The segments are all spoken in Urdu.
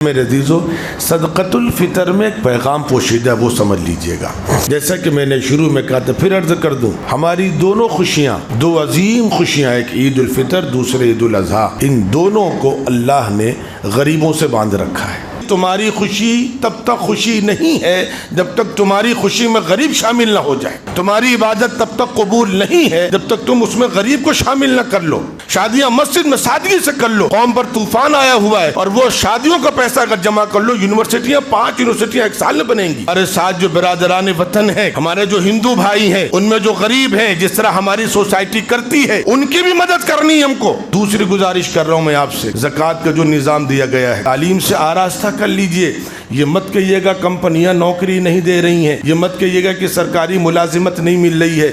میرے عزیزو، صدقۃ الفطر میں ایک پیغام پوشیدہ ہے، وہ سمجھ لیجئے گا۔ جیسا کہ میں نے شروع میں کہا تھا، پھر عرض کر دوں، ہماری دونوں خوشیاں، دو عظیم خوشیاں، ایک عید الفطر، دوسرے عید الاضحیٰ، ان دونوں کو اللہ نے غریبوں سے باندھ رکھا ہے۔ تمہاری خوشی تب تک خوشی نہیں ہے جب تک تمہاری خوشی میں غریب شامل نہ ہو جائے۔ تمہاری عبادت تب تک قبول نہیں ہے جب تک تم اس میں غریب کو شامل نہ کر لو۔ شادیاں مسجد میں سادگی سے کر لو، قوم پر طوفان آیا ہوا ہے اور وہ شادیوں کا پیسہ اگر جمع کر لو، یونیورسٹیاں 5 یونیورسٹیاں ایک سال میں بنیں گی۔ ہمارے ساتھ جو برادران وطن ہیں، ہمارے جو ہندو بھائی ہیں، ان میں جو غریب ہیں، جس طرح ہماری سوسائٹی کرتی ہے، ان کی بھی مدد کرنی ہے ہم کو۔ دوسری گزارش کر رہا ہوں میں آپ سے، زکوٰۃ کا جو نظام دیا گیا ہے، تعلیم سے آراستہ کر لیجئے۔ یہ مت کہیے گا کمپنیاں نوکری نہیں دے رہی ہیں، یہ مت کہیے گا کہ سرکاری ملازمت نہیں مل رہی ہے۔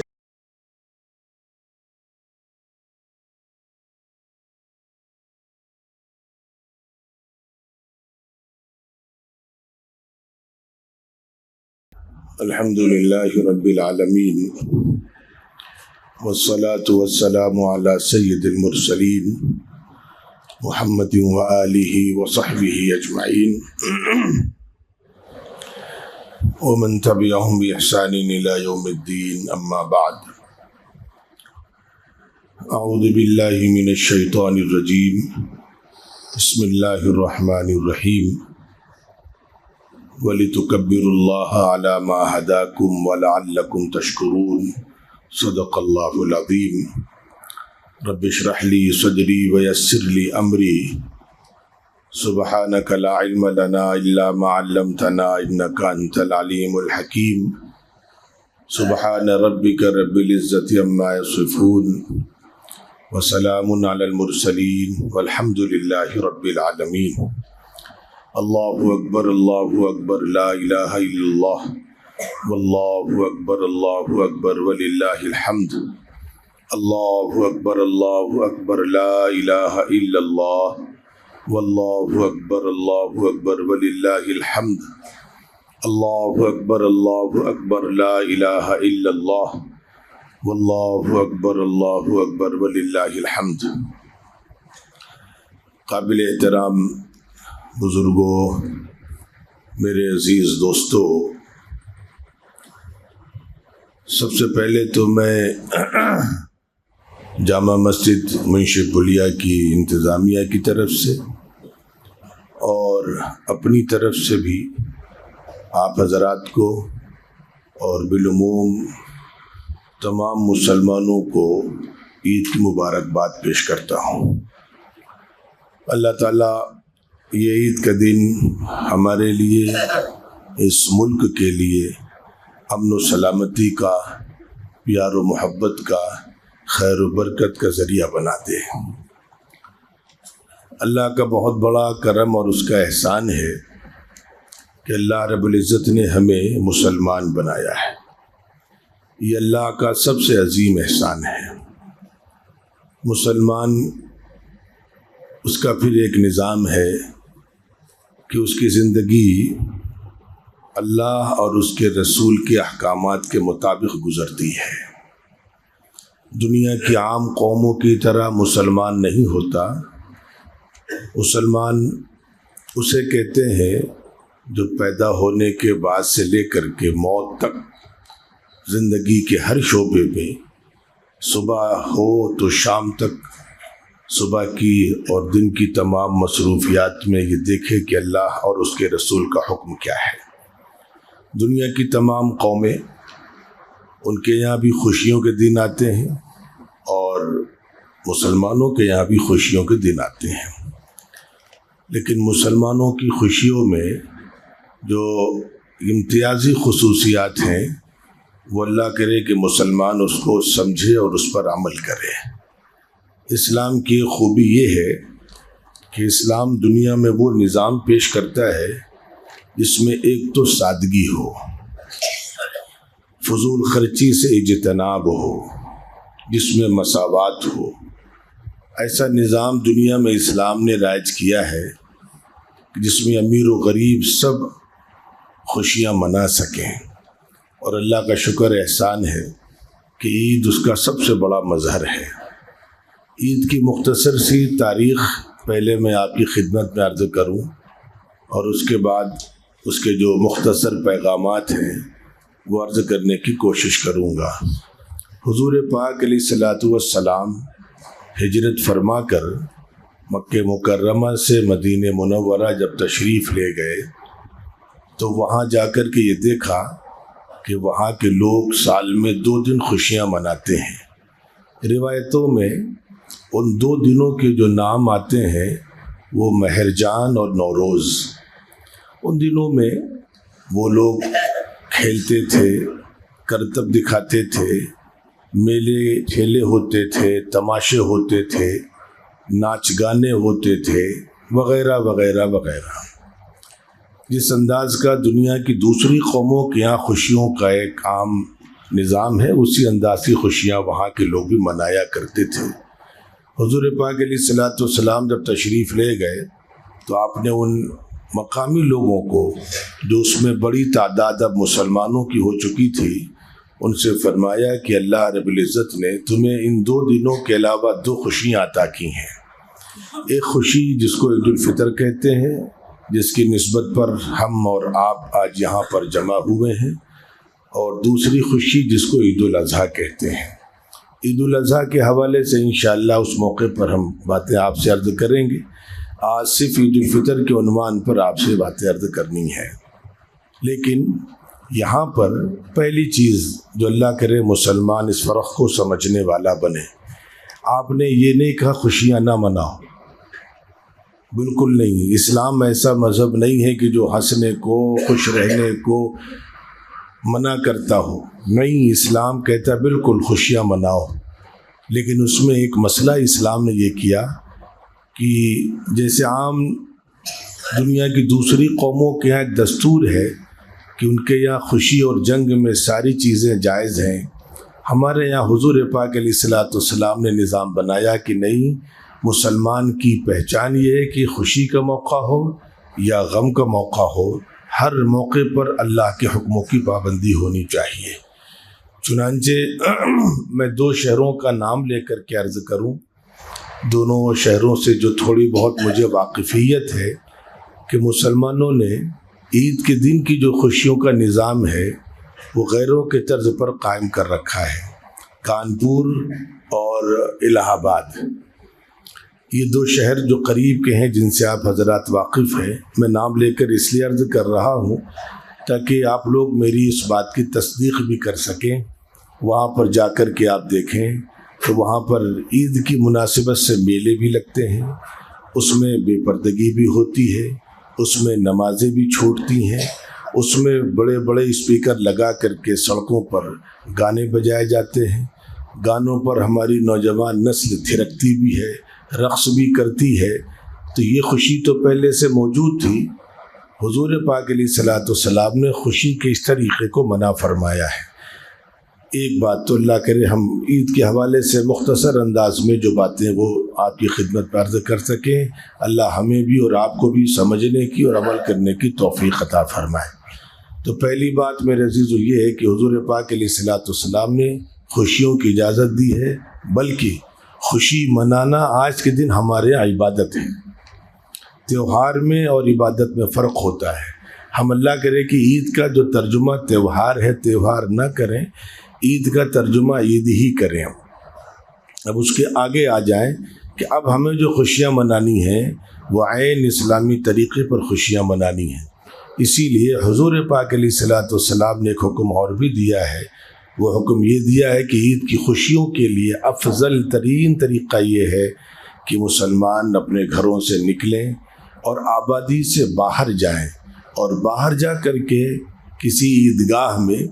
الحمدللہ رب العالمین، والصلاة والسلام علی سید المرسلین محمد وآلہ وصحبہ اجمعین ومن تبعہم بإحسان الی یوم الدین، اما بعد۔ اعوذ باللہ من الشیطان الرجیم، بسم اللہ الرحمن الرحیم، وَلِتُكَبِّرُوا اللَّهَ عَلَى مَا هَدَاكُمْ وَلَعَلَّكُمْ تَشْكُرُونَ صدق اللہ العظیم۔ رب اشرح لي صدری ويسر لي أمری، سبحانك لا علم لنا إلا ما علمتنا إنك أنت العليم الحكيم۔ سبحان ربك رب العزة عما يصفون وسلام على المرسلين والحمد لله رب العالمين۔ اللہ اکبر، اللہ اکبر، لا الہ الا اللہ، واللہ اکبر وللہ الحمد۔ اللہ اکبر، لا الہ الا اللہ، واللہ اکبر وللہ الحمد۔ اللہ اکبر، لا الہ الا اللہ، واللہ اکبر وللہ الحمد۔ قابل احترام بزرگوں، میرے عزیز دوستو، سب سے پہلے تو میں جامع مسجد منشی پلیا کی انتظامیہ کی طرف سے اور اپنی طرف سے بھی آپ حضرات کو اور بالعموم تمام مسلمانوں کو عید کی مبارکباد پیش کرتا ہوں۔ اللہ تعالیٰ یہ عید کا دن ہمارے لیے، اس ملک کے لیے امن و سلامتی کا، پیار و محبت کا، خیر و برکت کا ذریعہ بنا دے۔ اللہ کا بہت بڑا کرم اور اس کا احسان ہے کہ اللہ رب العزت نے ہمیں مسلمان بنایا ہے۔ یہ اللہ کا سب سے عظیم احسان ہے۔ مسلمان، اس کا پھر ایک نظام ہے کہ اس کی زندگی اللہ اور اس کے رسول کے احکامات کے مطابق گزرتی ہے۔ دنیا کی عام قوموں کی طرح مسلمان نہیں ہوتا۔ مسلمان اسے کہتے ہیں جو پیدا ہونے کے بعد سے لے کر کے موت تک زندگی کے ہر شعبے میں، صبح ہو تو شام تک، صبح کی اور دن کی تمام مصروفیات میں یہ دیکھے کہ اللہ اور اس کے رسول کا حکم کیا ہے۔ دنیا کی تمام قومیں، ان کے یہاں بھی خوشیوں کے دن آتے ہیں اور مسلمانوں کے یہاں بھی خوشیوں کے دن آتے ہیں، لیکن مسلمانوں کی خوشیوں میں جو امتیازی خصوصیات ہیں، وہ اللہ کرے کہ مسلمان اس کو سمجھے اور اس پر عمل کرے۔ اسلام کی خوبی یہ ہے کہ اسلام دنیا میں وہ نظام پیش کرتا ہے جس میں ایک تو سادگی ہو، فضول خرچی سے اجتناب ہو، جس میں مساوات ہو۔ ایسا نظام دنیا میں اسلام نے رائج کیا ہے جس میں امیر و غریب سب خوشیاں منا سکیں، اور اللہ کا شکر احسان ہے کہ عید اس کا سب سے بڑا مظہر ہے۔ عید کی مختصر سی تاریخ پہلے میں آپ کی خدمت میں عرض کروں اور اس کے بعد اس کے جو مختصر پیغامات ہیں وہ عرض کرنے کی کوشش کروں گا۔ حضور پاک علیہ الصلوۃ والسلام ہجرت فرما کر مکہ مکرمہ سے مدینہ منورہ جب تشریف لے گئے تو وہاں جا کر کے یہ دیکھا کہ وہاں کے لوگ سال میں 2 دن خوشیاں مناتے ہیں۔ روایتوں میں ان 2 دنوں کے جو نام آتے ہیں وہ مہرجان اور نوروز۔ ان دنوں میں وہ لوگ کھیلتے تھے، کرتب دکھاتے تھے، میلے ٹھیلے ہوتے تھے، تماشے ہوتے تھے، ناچ گانے ہوتے تھے، وغیرہ وغیرہ وغیرہ۔ جس انداز کا دنیا کی دوسری قوموں کے یہاں خوشیوں کا ایک عام نظام ہے، اسی انداز کی خوشیاں وہاں کے لوگ بھی منایا کرتے تھے۔ حضور پاک علیہ الصلوۃ والسلام جب تشریف لے گئے تو آپ نے ان مقامی لوگوں کو، جو اس میں بڑی تعداد اب مسلمانوں کی ہو چکی تھی، ان سے فرمایا کہ اللہ رب العزت نے تمہیں ان 2 دنوں کے علاوہ 2 خوشیاں عطا کی ہیں۔ ایک خوشی جس کو عید الفطر کہتے ہیں، جس کی نسبت پر ہم اور آپ آج یہاں پر جمع ہوئے ہیں، اور دوسری خوشی جس کو عید الاضحیٰ کہتے ہیں۔ عید الاضحیٰ کے حوالے سے انشاءاللہ اس موقع پر ہم باتیں آپ سے عرض کریں گے۔ آج صرف عید الفطر کے عنوان پر آپ سے باتیں عرض کرنی ہے، لیکن یہاں پر پہلی چیز جو اللہ کرے مسلمان اس فرق کو سمجھنے والا بنے، آپ نے یہ نہیں کہا خوشیاں نہ مناؤ، بالکل نہیں۔ اسلام ایسا مذہب نہیں ہے کہ جو ہنسنے کو، خوش رہنے کو منع کرتا ہو، نہیں، اسلام کہتا ہے بالکل خوشیاں مناؤ، لیکن اس میں ایک مسئلہ اسلام نے یہ کیا کہ جیسے عام دنیا کی دوسری قوموں کے یہاں ایک دستور ہے کہ ان کے یہاں خوشی اور جنگ میں ساری چیزیں جائز ہیں، ہمارے یہاں حضور پاک علیہ الصلوۃ والسلام نے نظام بنایا کہ نہیں، مسلمان کی پہچان یہ ہے کہ خوشی کا موقع ہو یا غم کا موقع ہو، ہر موقع پر اللہ کے حکموں کی پابندی ہونی چاہیے۔ چنانچہ میں 2 شہروں کا نام لے کر کے عرض کروں، دونوں شہروں سے جو تھوڑی بہت مجھے واقفیت ہے کہ مسلمانوں نے عید کے دن کی جو خوشیوں کا نظام ہے وہ غیروں کے طرز پر قائم کر رکھا ہے۔ کانپور اور الہ آباد، یہ 2 شہر جو قریب کے ہیں، جن سے آپ حضرات واقف ہیں، میں نام لے کر اس لیے عرض کر رہا ہوں تاکہ آپ لوگ میری اس بات کی تصدیق بھی کر سکیں۔ وہاں پر جا کر کے آپ دیکھیں تو وہاں پر عید کی مناسبت سے میلے بھی لگتے ہیں، اس میں بے پردگی بھی ہوتی ہے، اس میں نمازیں بھی چھوٹتی ہیں، اس میں بڑے بڑے اسپیکر لگا کر کے سڑکوں پر گانے بجائے جاتے ہیں، گانوں پر ہماری نوجوان نسل تھرکتی بھی ہے، رقص بھی کرتی ہے۔ تو یہ خوشی تو پہلے سے موجود تھی، حضور پاک علیہ الصلوۃ والسلام نے خوشی کے اس طریقے کو منع فرمایا ہے۔ ایک بات تو اللہ کرے ہم عید کے حوالے سے مختصر انداز میں جو باتیں وہ آپ کی خدمت پر عرض کر سکیں، اللہ ہمیں بھی اور آپ کو بھی سمجھنے کی اور عمل کرنے کی توفیق عطا فرمائے۔ تو پہلی بات میرے عزیزو یہ ہے کہ حضور پاک علیہ الصلوۃ والسلام نے خوشیوں کی اجازت دی ہے، بلکہ خوشی منانا آج کے دن ہمارے یہاں عبادت ہے۔ تہوار میں اور عبادت میں فرق ہوتا ہے۔ ہم اللہ کرے کہ عید کا جو ترجمہ تہوار ہے، تہوار نہ کریں، عید کا ترجمہ عید ہی کریں۔ اب اس کے آگے آ جائیں کہ اب ہمیں جو خوشیاں منانی ہیں وہ عین اسلامی طریقے پر خوشیاں منانی ہیں۔ اسی لیے حضور پاک علیہ الصلوۃ والسلام نے ایک حکم اور بھی دیا ہے، وہ حکم یہ دیا ہے کہ عید کی خوشیوں کے لیے افضل ترین طریقہ یہ ہے کہ مسلمان اپنے گھروں سے نکلیں اور آبادی سے باہر جائیں، اور باہر جا کر کے کسی عیدگاہ میں،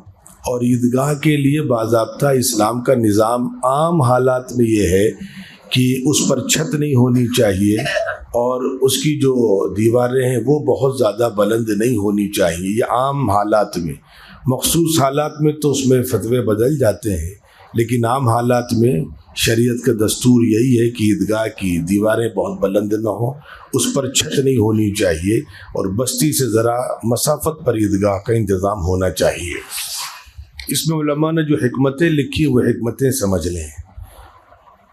اور عیدگاہ کے لیے باضابطہ اسلام کا نظام عام حالات میں یہ ہے کہ اس پر چھت نہیں ہونی چاہیے، اور اس کی جو دیواریں ہیں وہ بہت زیادہ بلند نہیں ہونی چاہیے۔ یہ عام حالات میں، مخصوص حالات میں تو اس میں فتوے بدل جاتے ہیں، لیکن عام حالات میں شریعت کا دستور یہی ہے کہ عیدگاہ کی دیواریں بہت بلند نہ ہوں، اس پر چھت نہیں ہونی چاہیے، اور بستی سے ذرا مسافت پر عیدگاہ کا انتظام ہونا چاہیے۔ اس میں علماء نے جو حکمتیں لکھی وہ حکمتیں سمجھ لیں۔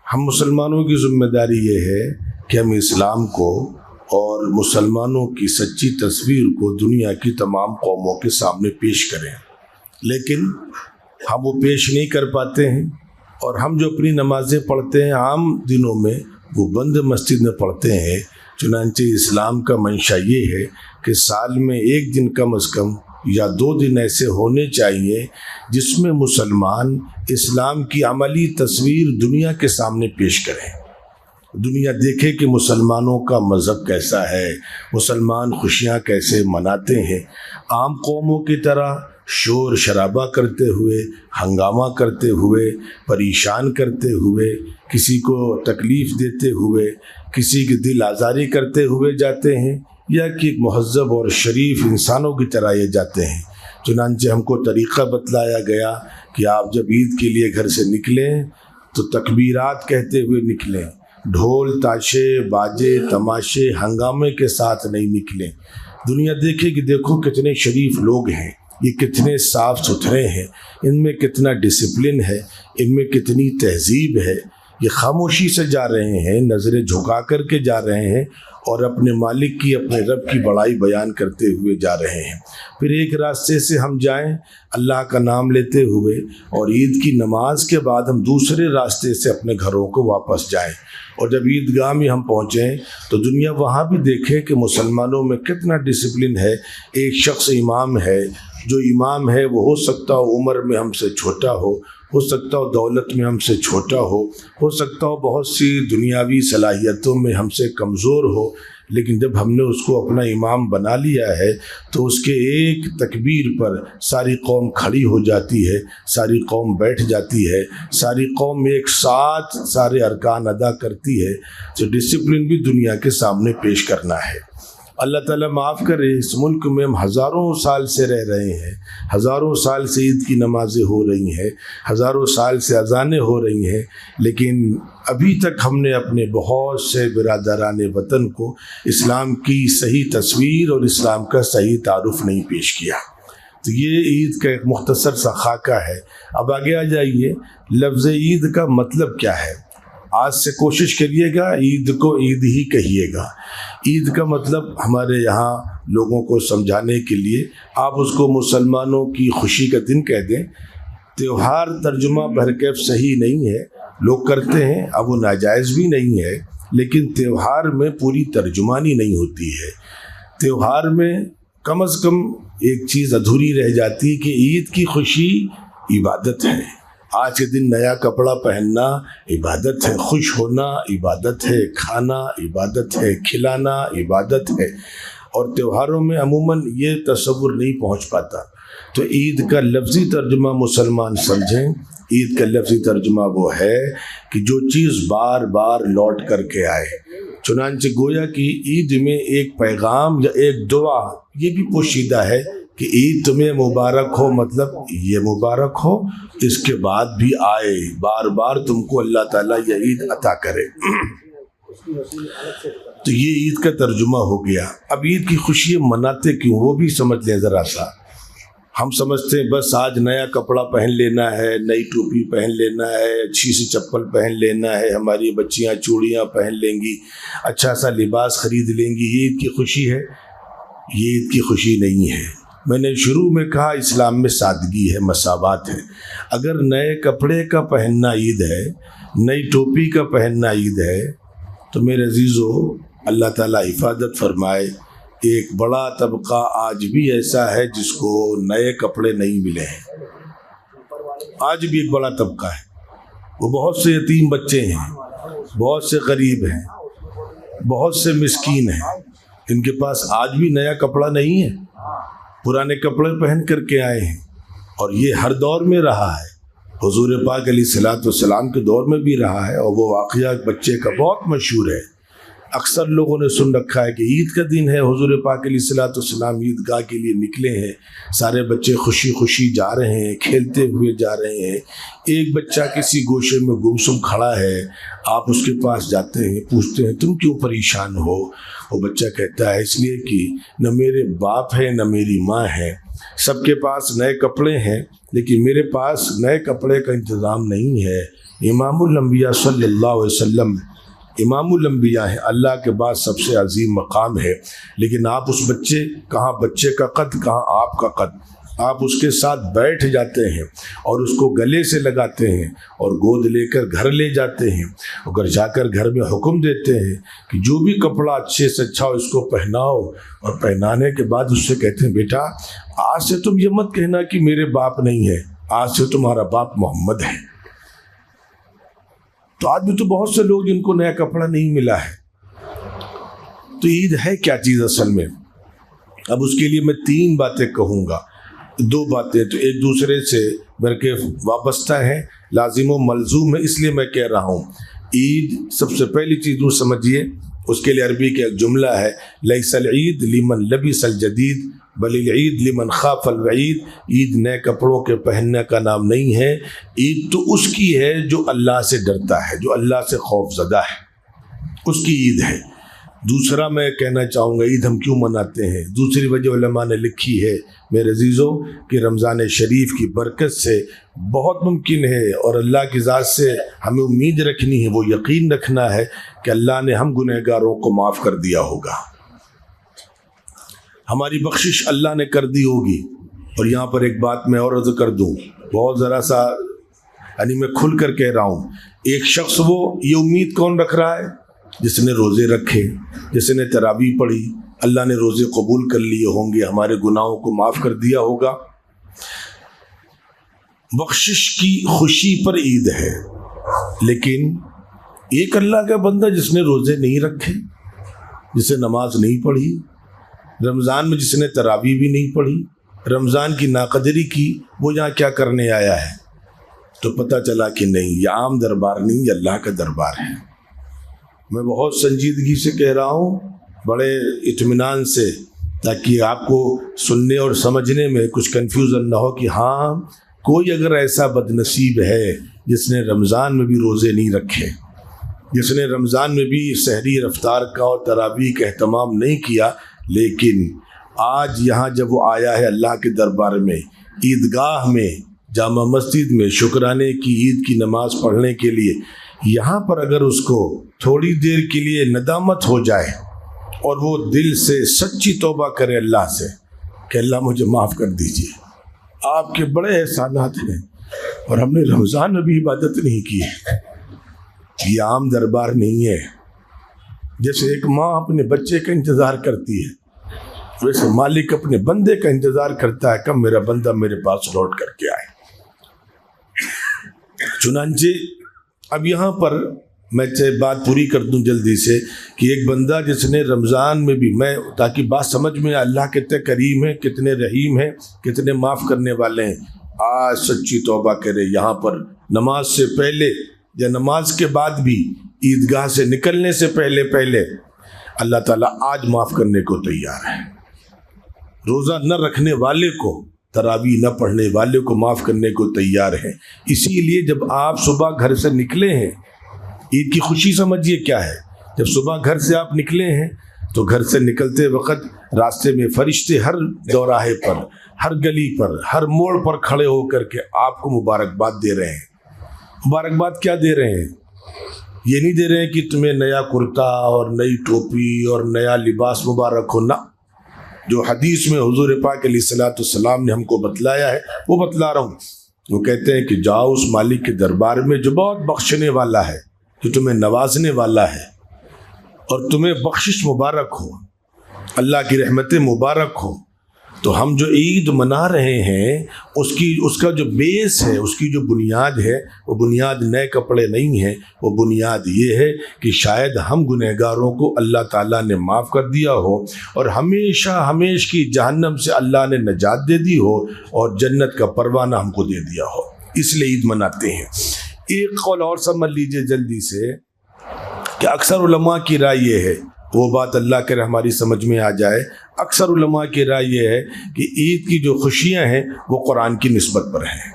ہم مسلمانوں کی ذمہ داری یہ ہے کہ ہم اسلام کو اور مسلمانوں کی سچی تصویر کو دنیا کی تمام قوموں کے سامنے پیش کریں، لیکن ہم وہ پیش نہیں کر پاتے ہیں، اور ہم جو اپنی نمازیں پڑھتے ہیں عام دنوں میں وہ بند مسجد میں پڑھتے ہیں۔ چنانچہ اسلام کا منشا یہ ہے کہ سال میں ایک دن کم از کم یا 2 دن ایسے ہونے چاہیے جس میں مسلمان اسلام کی عملی تصویر دنیا کے سامنے پیش کریں، دنیا دیکھے کہ مسلمانوں کا مذہب کیسا ہے، مسلمان خوشیاں کیسے مناتے ہیں، عام قوموں کی طرح شور شرابہ کرتے ہوئے، ہنگامہ کرتے ہوئے، پریشان کرتے ہوئے، کسی کو تکلیف دیتے ہوئے، کسی کی دل آزاری کرتے ہوئے جاتے ہیں، یا کہ ایک مہذب اور شریف انسانوں کی طرح یہ جاتے ہیں۔ چنانچہ ہم کو طریقہ بتلایا گیا کہ آپ جب عید کے لیے گھر سے نکلیں تو تکبیرات کہتے ہوئے نکلیں، ڈھول تاشے باجے تماشے ہنگامے کے ساتھ نہیں نکلیں۔ دنیا دیکھے کہ دیکھو کتنے شریف لوگ ہیں، یہ کتنے صاف ستھرے ہیں، ان میں کتنا ڈسپلن ہے، ان میں کتنی تہذیب ہے۔ یہ خاموشی سے جا رہے ہیں، نظریں جھکا کر کے جا رہے ہیں، اور اپنے مالک کی، اپنے رب کی بڑائی بیان کرتے ہوئے جا رہے ہیں۔ پھر ایک راستے سے ہم جائیں اللہ کا نام لیتے ہوئے، اور عید کی نماز کے بعد ہم دوسرے راستے سے اپنے گھروں کو واپس جائیں، اور جب عیدگاہ میں ہم پہنچیں تو دنیا وہاں بھی دیکھے کہ مسلمانوں میں کتنا ڈسپلن ہے۔ ایک شخص امام ہے، جو امام ہے وہ ہو سکتا ہو عمر میں ہم سے چھوٹا ہو سکتا ہو دولت میں ہم سے چھوٹا ہو سکتا ہو بہت سی دنیاوی صلاحیتوں میں ہم سے کمزور ہو، لیکن جب ہم نے اس کو اپنا امام بنا لیا ہے تو اس کے ایک تکبیر پر ساری قوم کھڑی ہو جاتی ہے، ساری قوم بیٹھ جاتی ہے، ساری قوم ایک ساتھ سارے ارکان ادا کرتی ہے۔ تو ڈسپلن بھی دنیا کے سامنے پیش کرنا ہے۔ اللہ تعالیٰ معاف کرے، اس ملک میں ہم ہزاروں سال سے رہ رہے ہیں، ہزاروں سال سے عید کی نمازیں ہو رہی ہیں، ہزاروں سال سے اذانیں ہو رہی ہیں، لیکن ابھی تک ہم نے اپنے بہت سے برادران وطن کو اسلام کی صحیح تصویر اور اسلام کا صحیح تعارف نہیں پیش کیا۔ تو یہ عید کا ایک مختصر سا خاکہ ہے۔ اب آگے آ جائیے، لفظ عید کا مطلب کیا ہے؟ آج سے کوشش کریے گا عید کو عید ہی کہیے گا۔ عید کا مطلب ہمارے یہاں لوگوں کو سمجھانے کے لیے آپ اس کو مسلمانوں کی خوشی کا دن کہہ دیں۔ تہوار ترجمہ بہرکیف صحیح نہیں ہے، لوگ کرتے ہیں، اب وہ ناجائز بھی نہیں ہے، لیکن تہوار میں پوری ترجمانی نہیں ہوتی ہے۔ تہوار میں کم از کم ایک چیز ادھوری رہ جاتی کہ عید کی خوشی عبادت ہے۔ آج کے دن نیا کپڑا پہننا عبادت ہے، خوش ہونا عبادت ہے، کھانا عبادت ہے، کھلانا عبادت ہے، اور تہواروں میں عموماً یہ تصور نہیں پہنچ پاتا۔ تو عید کا لفظی ترجمہ مسلمان سمجھیں۔ عید کا لفظی ترجمہ وہ ہے کہ جو چیز بار بار لوٹ کر کے آئے۔ چنانچہ گویا کہ عید میں ایک پیغام یا ایک دعا یہ بھی پوشیدہ ہے کہ عید تمہیں مبارک ہو، مطلب یہ مبارک ہو، اس کے بعد بھی آئے، بار بار تم کو اللہ تعالیٰ یہ عید عطا کرے۔ تو یہ عید کا ترجمہ ہو گیا۔ اب عید کی خوشی مناتے کیوں وہ بھی سمجھ لیں ذرا سا۔ ہم سمجھتے ہیں بس آج نیا کپڑا پہن لینا ہے، نئی ٹوپی پہن لینا ہے، اچھی سی چپل پہن لینا ہے، ہماری بچیاں چوڑیاں پہن لیں گی، اچھا سا لباس خرید لیں گی، یہ عید کی خوشی ہے؟ یہ عید کی خوشی نہیں ہے۔ میں نے شروع میں کہا اسلام میں سادگی ہے، مساوات ہے۔ اگر نئے کپڑے کا پہننا عید ہے، نئی ٹوپی کا پہننا عید ہے، تو میرے عزیزو اللہ تعالیٰ حفاظت فرمائے، ایک بڑا طبقہ آج بھی ایسا ہے جس کو نئے کپڑے نہیں ملے ہیں۔ آج بھی ایک بڑا طبقہ ہے، وہ بہت سے یتیم بچے ہیں، بہت سے غریب ہیں، بہت سے مسکین ہیں، ان کے پاس آج بھی نیا کپڑا نہیں ہے، پرانے کپڑے پہن کر کے آئے ہیں۔ اور یہ ہر دور میں رہا ہے، حضور پاک علیہ الصلوۃ والسلام کے دور میں بھی رہا ہے، اور وہ واقعہ بچے کا بہت مشہور ہے۔ اکثر لوگوں نے سن رکھا ہے کہ عید کا دن ہے، حضور پاک علیہ الصلوۃ والسلام عیدگاہ کے لیے نکلے ہیں، سارے بچے خوشی خوشی جا رہے ہیں، کھیلتے ہوئے جا رہے ہیں، ایک بچہ کسی گوشے میں گمسم کھڑا ہے، آپ اس کے پاس جاتے ہیں، پوچھتے ہیں تم کیوں پریشان ہو؟ وہ بچہ کہتا ہے اس لیے کہ نہ میرے باپ ہے نہ میری ماں ہے، سب کے پاس نئے کپڑے ہیں لیکن میرے پاس نئے کپڑے کا انتظام نہیں ہے۔ امام الانبیاء صلی اللہ علیہ وسلم امام الانبیاء ہیں، اللہ کے بعد سب سے عظیم مقام ہے، لیکن آپ اس بچے، کہاں بچے کا قد، کہاں آپ کا قد، آپ اس کے ساتھ بیٹھ جاتے ہیں اور اس کو گلے سے لگاتے ہیں اور گود لے کر گھر لے جاتے ہیں، اور گھر جا کر گھر میں حکم دیتے ہیں کہ جو بھی کپڑا اچھے سے اچھا ہو اس کو پہناؤ، اور پہنانے کے بعد اس سے کہتے ہیں بیٹا آج سے تم یہ مت کہنا کہ میرے باپ نہیں ہے، آج سے تمہارا باپ محمد ہے۔ تو آج بھی تو بہت سے لوگ جن کو نیا کپڑا نہیں ملا ہے۔ تو عید ہے کیا چیز اصل میں؟ اب اس کے لیے میں 3 باتیں کہوں گا، 2 باتیں تو ایک دوسرے سے میرے کے وابستہ ہیں، لازم و ملزوم ہے، اس لیے میں کہہ رہا ہوں۔ عید سب سے پہلی چیز وہ سمجھیے، اس کے لیے عربی کا ایک جملہ ہے، لیس العید لمن لبس الجدید بل العید لمن خاف الوعید۔ عید نئے کپڑوں کے پہننے کا نام نہیں ہے، عید تو اس کی ہے جو اللہ سے ڈرتا ہے، جو اللہ سے خوف زدہ ہے، اس کی عید ہے۔ دوسرا میں کہنا چاہوں گا عید ہم کیوں مناتے ہیں، دوسری وجہ علماء نے لکھی ہے میرے عزیزوں کہ رمضان شریف کی برکت سے بہت ممکن ہے، اور اللہ کی ذات سے ہمیں امید رکھنی ہے، وہ یقین رکھنا ہے کہ اللہ نے ہم گنہگاروں کو معاف کر دیا ہوگا، ہماری بخشش اللہ نے کر دی ہوگی۔ اور یہاں پر ایک بات میں اور عرض کر دوں، بہت ذرا سا یعنی میں کھل کر کہہ رہا ہوں، ایک شخص وہ یہ امید کون رکھ رہا ہے جس نے روزے رکھے، جس نے تراویح پڑھی، اللہ نے روزے قبول کر لیے ہوں گے، ہمارے گناہوں کو معاف کر دیا ہوگا۔ بخشش کی خوشی پر عید ہے، لیکن ایک اللہ کا بندہ جس نے روزے نہیں رکھے، جس نے نماز نہیں پڑھی، رمضان میں جس نے تراویح بھی نہیں پڑھی، رمضان کی ناقدری کی، وہ یہاں کیا کرنے آیا ہے؟ تو پتہ چلا کہ نہیں، یہ عام دربار نہیں، یہ اللہ کا دربار ہے۔ میں بہت سنجیدگی سے کہہ رہا ہوں، بڑے اطمینان سے، تاکہ آپ کو سننے اور سمجھنے میں کچھ کنفیوژن نہ ہو کہ ہاں کوئی اگر ایسا بد نصیب ہے جس نے رمضان میں بھی روزے نہیں رکھے، جس نے رمضان میں بھی سحری افطار کا اور تراویح کا اہتمام نہیں کیا، لیکن آج یہاں جب وہ آیا ہے اللہ کے دربار میں، عیدگاہ میں، جامع مسجد میں شکرانے کی عید کی نماز پڑھنے کے لیے، یہاں پر اگر اس کو تھوڑی دیر کے لیے ندامت ہو جائے اور وہ دل سے سچی توبہ کرے اللہ سے کہ اللہ مجھے معاف کر دیجیے، آپ کے بڑے احسانات ہیں اور ہم نے رمضان میں بھی عبادت نہیں کی ہے، یہ عام دربار نہیں ہے۔ جیسے ایک ماں اپنے بچے کا انتظار کرتی ہے، ویسے مالک اپنے بندے کا انتظار کرتا ہے، کب میرا بندہ میرے پاس لوٹ کر کے آئے۔ چنانچہ اب یہاں پر میں بات پوری کر دوں جلدی سے کہ ایک بندہ جس نے رمضان میں بھی، میں تاکہ بات سمجھ میں اللہ کتنے کریم ہیں، کتنے رحیم ہیں، کتنے معاف کرنے والے ہیں، آج سچی توبہ کرے، یہاں پر نماز سے پہلے یا نماز کے بعد بھی، عیدگاہ سے نکلنے سے پہلے اللہ تعالیٰ آج معاف کرنے کو تیار ہے۔ روزہ نہ رکھنے والے کو، تراویح نہ پڑھنے والے کو معاف کرنے کو تیار ہے۔ اسی لیے جب آپ صبح گھر سے نکلے ہیں، عید کی خوشی سمجھیے کیا ہے، جب صبح گھر سے آپ نکلے ہیں تو گھر سے نکلتے وقت راستے میں فرشتے ہر دوراہے پر، ہر گلی پر، ہر موڑ پر کھڑے ہو کر کے آپ کو مبارکباد دے رہے ہیں۔ مبارکباد کیا دے رہے ہیں؟ یہ نہیں دے رہے ہیں کہ تمہیں نیا کرتا اور نئی ٹوپی اور نیا لباس مبارک ہو، نہ، جو حدیث میں حضور پاک علیہ الصلوۃ والسلام نے ہم کو بتلایا ہے وہ بتلا رہا ہوں۔ وہ کہتے ہیں کہ جاؤ اس مالک کے دربار میں جو بہت بخشنے والا ہے، جو تمہیں نوازنے والا ہے، اور تمہیں بخشش مبارک ہو، اللہ کی رحمت مبارک ہو۔ تو ہم جو عید منا رہے ہیں اس کا جو بیس ہے، اس کی جو بنیاد ہے، وہ بنیاد نئے کپڑے نہیں ہے، وہ بنیاد یہ ہے کہ شاید ہم گنہگاروں کو اللہ تعالیٰ نے معاف کر دیا ہو اور ہمیشہ کی جہنم سے اللہ نے نجات دے دی ہو اور جنت کا پروانہ ہم کو دے دیا ہو، اس لیے عید مناتے ہیں۔ ایک قول اور سمجھ لیجئے جلدی سے کہ اکثر علماء کی رائے یہ ہے، وہ بات اللہ کرے ہماری سمجھ میں آ جائے، اکثر علماء کی رائے یہ ہے کہ عید کی جو خوشیاں ہیں وہ قرآن کی نسبت پر ہیں۔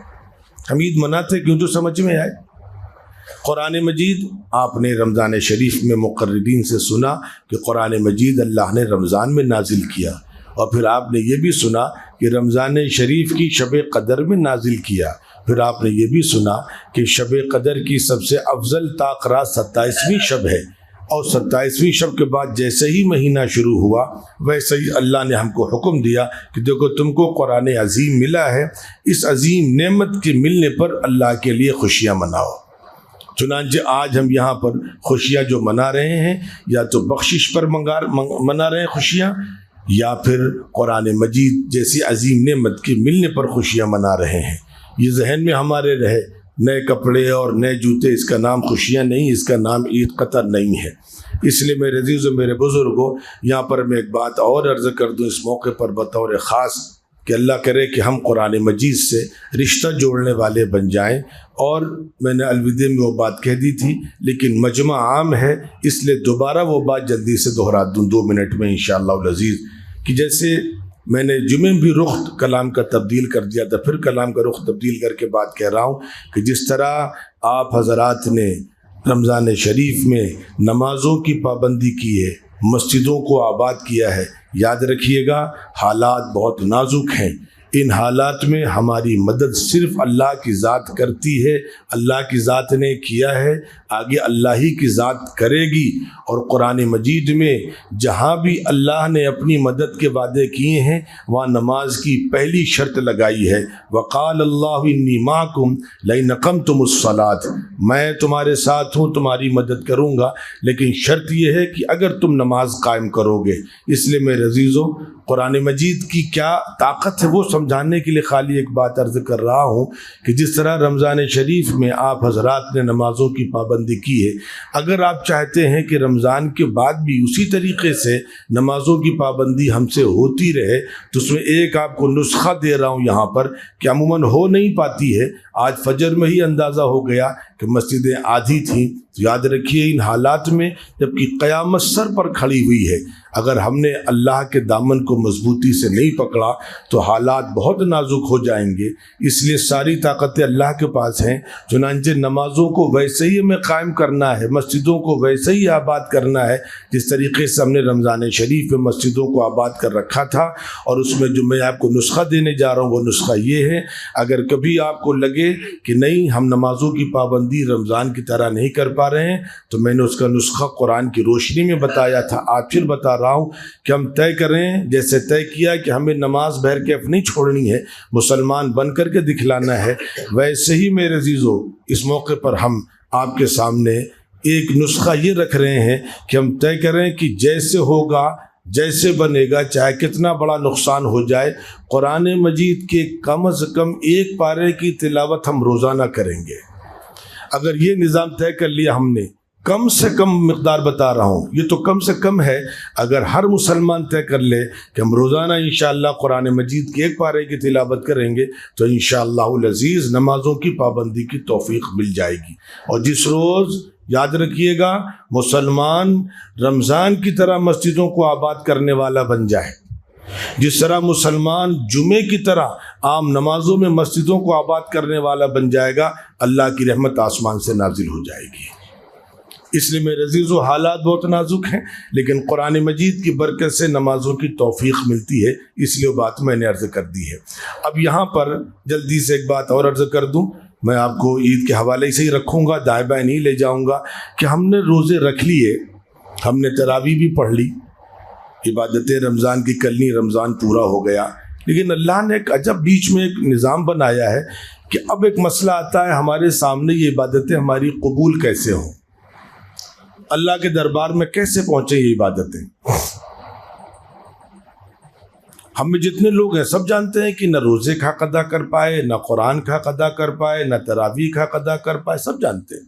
ہم عید مناتے کیوں؟ جو سمجھ میں آئے۔ قرآن مجید آپ نے رمضان شریف میں مقررین سے سنا کہ قرآن مجید اللہ نے رمضان میں نازل کیا، اور پھر آپ نے یہ بھی سنا کہ رمضان شریف کی شب قدر میں نازل کیا، پھر آپ نے یہ بھی سنا کہ شب قدر کی سب سے افضل طاق رات 27ویں شب ہے۔ اور 27ویں شب کے بعد جیسے ہی مہینہ شروع ہوا ویسے ہی اللہ نے ہم کو حکم دیا کہ دیکھو تم کو قرآن عظیم ملا ہے، اس عظیم نعمت کے ملنے پر اللہ کے لیے خوشیاں مناؤ۔ چنانچہ آج ہم یہاں پر خوشیاں جو منا رہے ہیں یا تو بخشش پر منا رہے ہیں خوشیاں، یا پھر قرآن مجید جیسی عظیم نعمت کے ملنے پر خوشیاں منا رہے ہیں۔ یہ ذہن میں ہمارے رہے، نئے کپڑے اور نئے جوتے اس کا نام خوشیاں نہیں، اس کا نام عید قطر نہیں ہے۔ اس لیے میرے عزیز و میرے بزرگوں، یہاں پر میں ایک بات اور عرض کر دوں اس موقع پر بطور خاص کہ اللہ کرے کہ ہم قرآن مجید سے رشتہ جوڑنے والے بن جائیں۔ اور میں نے الوداع میں وہ بات کہہ دی تھی لیکن مجمع عام ہے، اس لیے دوبارہ وہ بات جلدی سے دہرا دوں 2 منٹ میں انشاءاللہ العزیز، کہ جیسے میں نے جمعے بھی رخ کلام کا تبدیل کر دیا تھا، پھر کلام کا رخ تبدیل کر کے بات کہہ رہا ہوں کہ جس طرح آپ حضرات نے رمضان شریف میں نمازوں کی پابندی کی ہے، مسجدوں کو آباد کیا ہے، یاد رکھیے گا حالات بہت نازک ہیں، ان حالات میں ہماری مدد صرف اللہ کی ذات کرتی ہے، اللہ کی ذات نے کیا ہے، آگے اللہ ہی کی ذات کرے گی۔ اور قرآن مجید میں جہاں بھی اللہ نے اپنی مدد کے وعدے کیے ہیں وہاں نماز کی پہلی شرط لگائی ہے، وقال اللہ انی معکم لئن اقمتم الصلاۃ، میں تمہارے ساتھ ہوں، تمہاری مدد کروں گا، لیکن شرط یہ ہے کہ اگر تم نماز قائم کرو گے۔ اس لیے میرے عزیزوں قرآن مجید کی کیا طاقت ہے وہ سمجھانے کے لیے خالی ایک بات عرض کر رہا ہوں کہ جس طرح رمضان شریف میں آپ حضرات نے نمازوں کی پابندی کی ہے، اگر آپ چاہتے ہیں کہ رمضان کے بعد بھی اسی طریقے سے نمازوں کی پابندی ہم سے ہوتی رہے تو اس میں ایک آپ کو نسخہ دے رہا ہوں یہاں پر کہ عموماً ہو نہیں پاتی ہے۔ آج فجر میں ہی اندازہ ہو گیا کہ مسجدیں آدھی تھیں، تو یاد رکھیے ان حالات میں جبکہ قیامت سر پر کھڑی ہوئی ہے، اگر ہم نے اللہ کے دامن کو مضبوطی سے نہیں پکڑا تو حالات بہت نازک ہو جائیں گے۔ اس لیے ساری طاقتیں اللہ کے پاس ہیں، چنانچہ نمازوں کو ویسے ہی ہمیں قائم کرنا ہے، مسجدوں کو ویسے ہی آباد کرنا ہے جس طریقے سے ہم نے رمضان شریف میں مسجدوں کو آباد کر رکھا تھا۔ اور اس میں جو میں آپ کو نسخہ دینے جا رہا ہوں وہ نسخہ یہ ہے، اگر کبھی آپ کو لگے کہ نہیں ہم نمازوں کی پابندی رمضان کی طرح نہیں کر پا رہے ہیں تو میں نے اس کا نسخہ قرآن کی روشنی میں بتایا تھا، آج پھر بتا رہا ہوں کہ ہم طے کریں، جیسے طے کیا کہ ہمیں نماز بہر کیف نہیں چھوڑنی ہے، مسلمان بن کر کے دکھلانا ہے، ویسے ہی میرے عزیزو اس موقع پر ہم آپ کے سامنے ایک نسخہ یہ رکھ رہے ہیں کہ ہم طے کریں کہ جیسے ہوگا جیسے بنے گا چاہے کتنا بڑا نقصان ہو جائے، قرآن مجید کے کم از کم 1 پارے کی تلاوت ہم روزانہ کریں گے۔ اگر یہ نظام طے کر لیا ہم نے، کم سے کم مقدار بتا رہا ہوں، یہ تو کم سے کم ہے، اگر ہر مسلمان طے کر لے کہ ہم روزانہ انشاءاللہ قرآن مجید کے 1 پارے کی تلاوت کریں گے تو انشاءاللہ العزیز نمازوں کی پابندی کی توفیق مل جائے گی۔ اور جس روز یاد رکھیے گا مسلمان رمضان کی طرح مسجدوں کو آباد کرنے والا بن جائے، جس طرح مسلمان جمعے کی طرح عام نمازوں میں مسجدوں کو آباد کرنے والا بن جائے گا، اللہ کی رحمت آسمان سے نازل ہو جائے گی۔ اس لیے میرے عزیزو حالات بہت نازک ہیں لیکن قرآن مجید کی برکت سے نمازوں کی توفیق ملتی ہے، اس لیے وہ بات میں نے عرض کر دی ہے۔ اب یہاں پر جلدی سے ایک بات اور عرض کر دوں، میں آپ کو عید کے حوالے سے ہی رکھوں گا، دائیں بائیں نہیں لے جاؤں گا، کہ ہم نے روزے رکھ لیے، ہم نے تراویح بھی پڑھ لی، عبادتیں رمضان کی کر لی، رمضان پورا ہو گیا، لیکن اللہ نے ایک عجب بیچ میں ایک نظام بنایا ہے کہ اب ایک مسئلہ آتا ہے ہمارے سامنے، یہ عبادتیں ہماری قبول کیسے ہوں، اللہ کے دربار میں کیسے پہنچیں یہ عبادتیں۔ ہم میں جتنے لوگ ہیں سب جانتے ہیں کہ نہ روزے کا حق ادا کر پائے، نہ قرآن کا حق ادا کر پائے، نہ تراویح کا حق ادا کر پائے، سب جانتے ہیں۔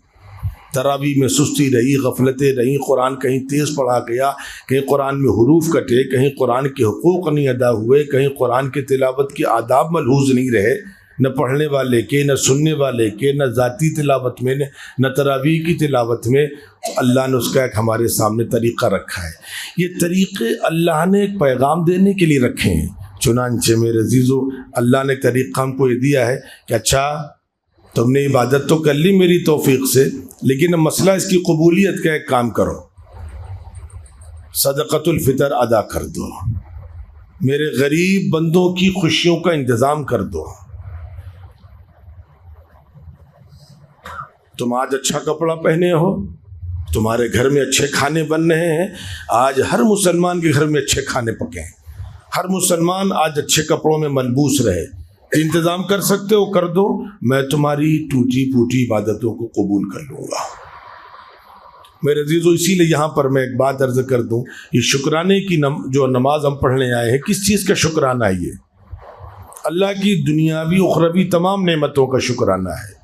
تراویح میں سستی رہی، غفلتیں رہیں، قرآن کہیں تیز پڑھا گیا، کہیں قرآن میں حروف کٹے، کہیں قرآن کے حقوق نہیں ادا ہوئے، کہیں قرآن کی تلاوت کے آداب ملحوظ نہیں رہے، نہ پڑھنے والے کے، نہ سننے والے کے، نہ ذاتی تلاوت میں، نہ تراویح کی تلاوت میں۔ اللہ نے اس کا ایک ہمارے سامنے طریقہ رکھا ہے، یہ طریقے اللہ نے ایک پیغام دینے کے لیے رکھے ہیں۔ چنانچہ میرے عزیزو اللہ نے طریقہ ہم کو یہ دیا ہے کہ اچھا تم نے عبادت تو کر لی میری توفیق سے، لیکن مسئلہ اس کی قبولیت کا ایک کام کرو، صدقۃ الفطر ادا کر دو، میرے غریب بندوں کی خوشیوں کا انتظام کر دو۔ تم آج اچھا کپڑا پہنے ہو، تمہارے گھر میں اچھے کھانے بن رہے ہیں، آج ہر مسلمان کے گھر میں اچھے کھانے پکے ہیں، ہر مسلمان آج اچھے کپڑوں میں ملبوس رہے، انتظام کر سکتے ہو کر دو، میں تمہاری ٹوٹی پھوٹی عبادتوں کو قبول کر لوں گا۔ میرے عزیزو، اسی لیے یہاں پر میں ایک بات عرض کر دوں، یہ شکرانے کی جو نماز ہم پڑھنے آئے ہیں، کس چیز کا شکرانہ ہے؟ یہ اللہ کی دنیاوی اخروی تمام نعمتوں کا شکرانہ ہے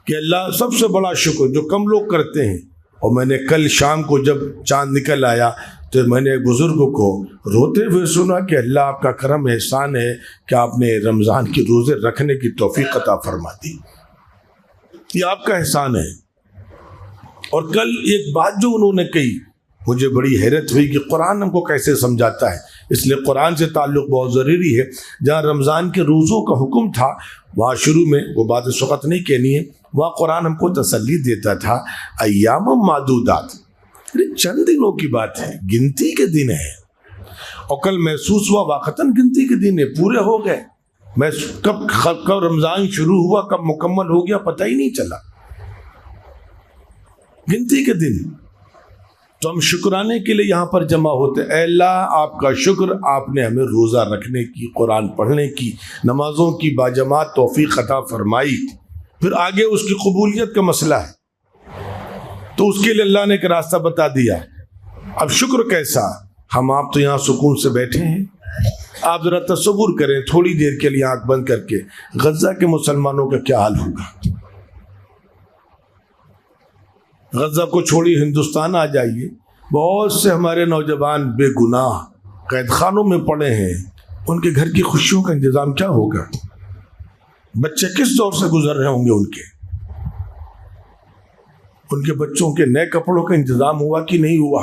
کہ اللہ سب سے بڑا شکر جو کم لوگ کرتے ہیں۔ اور میں نے کل شام کو جب چاند نکل آیا تو میں نے بزرگ کو روتے ہوئے سنا کہ اللہ آپ کا کرم احسان ہے کہ آپ نے رمضان کے روزے رکھنے کی توفیق عطا فرما دی، یہ آپ کا احسان ہے۔ اور کل ایک بات جو انہوں نے کہی مجھے بڑی حیرت ہوئی کہ قرآن ہم کو کیسے سمجھاتا ہے، اس لیے قرآن سے تعلق بہت ضروری ہے۔ جہاں رمضان کے روزوں کا حکم تھا وہاں شروع میں وہ بات اس وقت نہیں کہنی ہے، وہاں قرآن ہم کو تسلی دیتا تھا ایام معدودات، چند دنوں کی بات ہے، گنتی کے دن ہے۔ اور کل محسوس ہوا واقعتاً گنتی کے دن ہے، پورے ہو گئے، میں کب رمضان شروع ہوا کب مکمل ہو گیا پتہ ہی نہیں چلا، گنتی کے دن۔ تو ہم شکرانے کے لیے یہاں پر جمع ہوتے، اے اللہ آپ کا شکر، آپ نے ہمیں روزہ رکھنے کی، قرآن پڑھنے کی، نمازوں کی باجماعت توفیق عطا فرمائی۔ پھر آگے اس کی قبولیت کا مسئلہ ہے، تو اس کے لیے اللہ نے ایک راستہ بتا دیا۔ اب شکر کیسا؟ ہم آپ تو یہاں سکون سے بیٹھے ہیں، آپ ذرا تصور کریں تھوڑی دیر کے لیے آنکھ بند کر کے غزہ کے مسلمانوں کا کیا حال ہوگا۔ غزہ کو چھوڑی ہندوستان آ جائیے، بہت سے ہمارے نوجوان بے گناہ قید خانوں میں پڑے ہیں، ان کے گھر کی خوشیوں کا انتظام کیا ہوگا؟ بچے کس دور سے گزر رہے ہوں گے؟ ان کے بچوں کے نئے کپڑوں کا انتظام ہوا کہ نہیں ہوا؟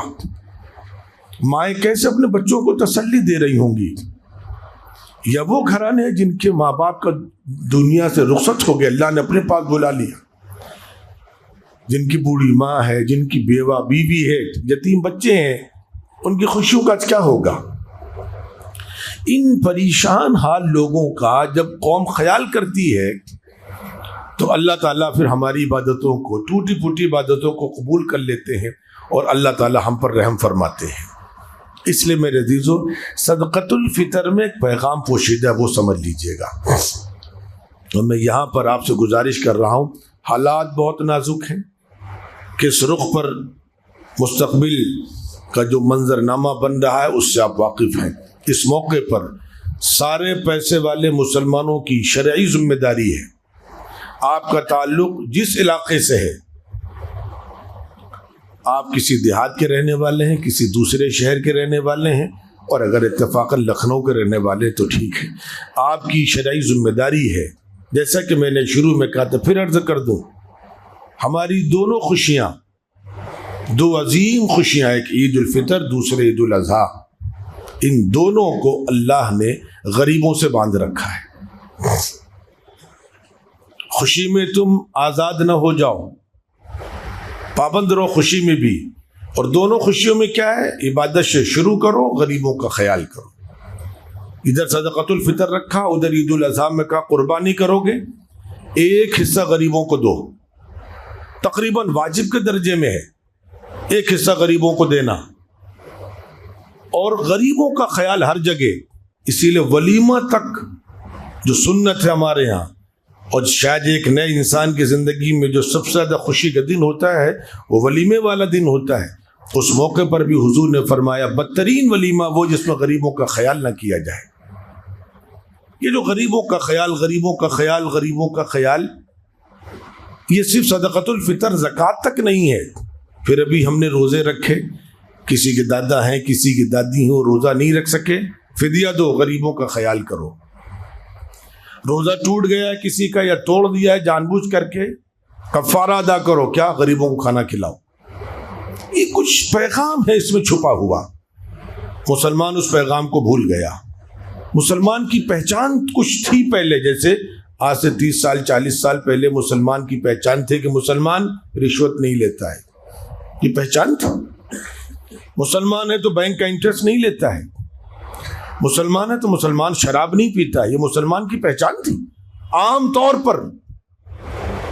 مائیں کیسے اپنے بچوں کو تسلی دے رہی ہوں گی؟ یا وہ گھرانے ہیں جن کے ماں باپ کا دنیا سے رخصت ہو گیا، اللہ نے اپنے پاس بلا لیا، جن کی بوڑھی ماں ہے، جن کی بیوہ بیوی ہے، یتیم بچے ہیں، ان کی خوشیوں کا کیا ہوگا؟ ان پریشان حال لوگوں کا جب قوم خیال کرتی ہے تو اللہ تعالیٰ پھر ہماری عبادتوں کو، ٹوٹی پھوٹی عبادتوں کو قبول کر لیتے ہیں اور اللہ تعالیٰ ہم پر رحم فرماتے ہیں۔ اس لیے میرے عزیزو، صدقۃ الفطر میں ایک پیغام پوشیدہ ہے، وہ سمجھ لیجئے گا۔ اور میں یہاں پر آپ سے گزارش کر رہا ہوں، حالات بہت نازک ہیں، کس رخ پر مستقبل کا جو منظرنامہ بن رہا ہے اس سے آپ واقف ہیں۔ اس موقع پر سارے پیسے والے مسلمانوں کی شرعی ذمہ داری ہے، آپ کا تعلق جس علاقے سے ہے، آپ کسی دیہات کے رہنے والے ہیں، کسی دوسرے شہر کے رہنے والے ہیں، اور اگر اتفاقاً لکھنؤ کے رہنے والے تو ٹھیک ہے، آپ کی شرعی ذمہ داری ہے۔ جیسا کہ میں نے شروع میں کہا تھا، پھر عرض کر دوں، ہماری دونوں خوشیاں، دو عظیم خوشیاں، ایک عید الفطر، دوسرے عید الاضحیٰ، ان دونوں کو اللہ نے غریبوں سے باندھ رکھا ہے۔ خوشی میں تم آزاد نہ ہو جاؤ، پابند رہو خوشی میں بھی، اور دونوں خوشیوں میں کیا ہے؟ عبادت سے شروع کرو، غریبوں کا خیال کرو۔ ادھر صدقۃ الفطر رکھا، ادھر عید الاضحیٰ میں کہا قربانی کرو گے، ایک حصہ غریبوں کو دو، تقریباً واجب کے درجے میں ہے ایک حصہ غریبوں کو دینا، اور غریبوں کا خیال ہر جگہ۔ اسی لیے ولیمہ تک جو سنت ہے ہمارے ہاں، اور شاید ایک نئے انسان کی زندگی میں جو سب سے زیادہ خوشی کا دن ہوتا ہے وہ ولیمے والا دن ہوتا ہے۔ اس موقع پر بھی حضور نے فرمایا بدترین ولیمہ وہ جس میں غریبوں کا خیال نہ کیا جائے۔ یہ جو غریبوں کا خیال، غریبوں کا خیال، غریبوں کا خیال، یہ صرف صدقۃ الفطر زکوٰۃ تک نہیں ہے۔ پھر ابھی ہم نے روزے رکھے، کسی کے دادا ہیں، کسی کی دادی ہیں، وہ روزہ نہیں رکھ سکے، فدیہ دو، غریبوں کا خیال کرو۔ روزہ ٹوٹ گیا ہے کسی کا یا توڑ دیا ہے جان بوجھ کر کے، کفارہ ادا کرو، کیا؟ غریبوں کو کھانا کھلاؤ۔ یہ کچھ پیغام ہے اس میں چھپا ہوا، مسلمان اس پیغام کو بھول گیا۔ مسلمان کی پہچان کچھ تھی پہلے، جیسے آج سے 30 سال 40 سال پہلے مسلمان کی پہچان تھی کہ مسلمان رشوت نہیں لیتا ہے، یہ پہچان تھا۔ مسلمان ہے تو بینک کا انٹرسٹ نہیں لیتا ہے، مسلمان ہے تو مسلمان شراب نہیں پیتا ہے، یہ مسلمان کی پہچان تھی۔ عام طور پر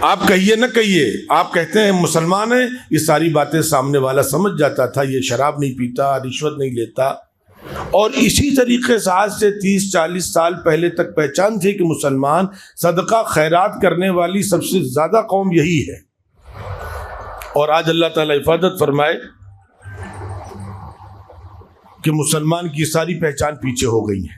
آپ کہیے نہ کہیے، آپ کہتے ہیں مسلمان ہیں، یہ ساری باتیں سامنے والا سمجھ جاتا تھا، یہ شراب نہیں پیتا، رشوت نہیں لیتا، اور اسی طریقے سے آج سے 30-40 سال پہلے تک پہچان تھی کہ مسلمان صدقہ خیرات کرنے والی سب سے زیادہ قوم یہی ہے۔ اور آج اللہ تعالیٰ حفاظت فرمائے کہ مسلمان کی ساری پہچان پیچھے ہو گئی ہے۔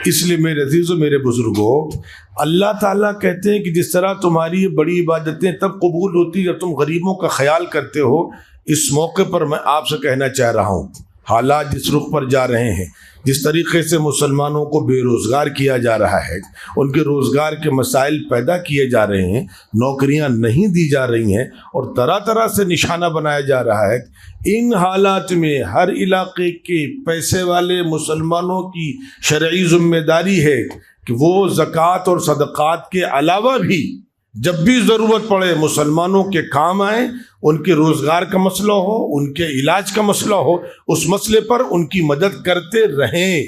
اس لیے میرے عزیزوں، میرے بزرگوں، اللہ تعالیٰ کہتے ہیں کہ جس طرح تمہاری بڑی عبادتیں تب قبول ہوتی جب تم غریبوں کا خیال کرتے ہو، اس موقع پر میں آپ سے کہنا چاہ رہا ہوں، حالات جس رخ پر جا رہے ہیں، جس طریقے سے مسلمانوں کو بے روزگار کیا جا رہا ہے، ان کے روزگار کے مسائل پیدا کیے جا رہے ہیں، نوکریاں نہیں دی جا رہی ہیں، اور طرح طرح سے نشانہ بنایا جا رہا ہے، ان حالات میں ہر علاقے کے پیسے والے مسلمانوں کی شرعی ذمہ داری ہے کہ وہ زکوٰۃ اور صدقات کے علاوہ بھی جب بھی ضرورت پڑے مسلمانوں کے کام آئیں، ان کے روزگار کا مسئلہ ہو، ان کے علاج کا مسئلہ ہو، اس مسئلے پر ان کی مدد کرتے رہیں۔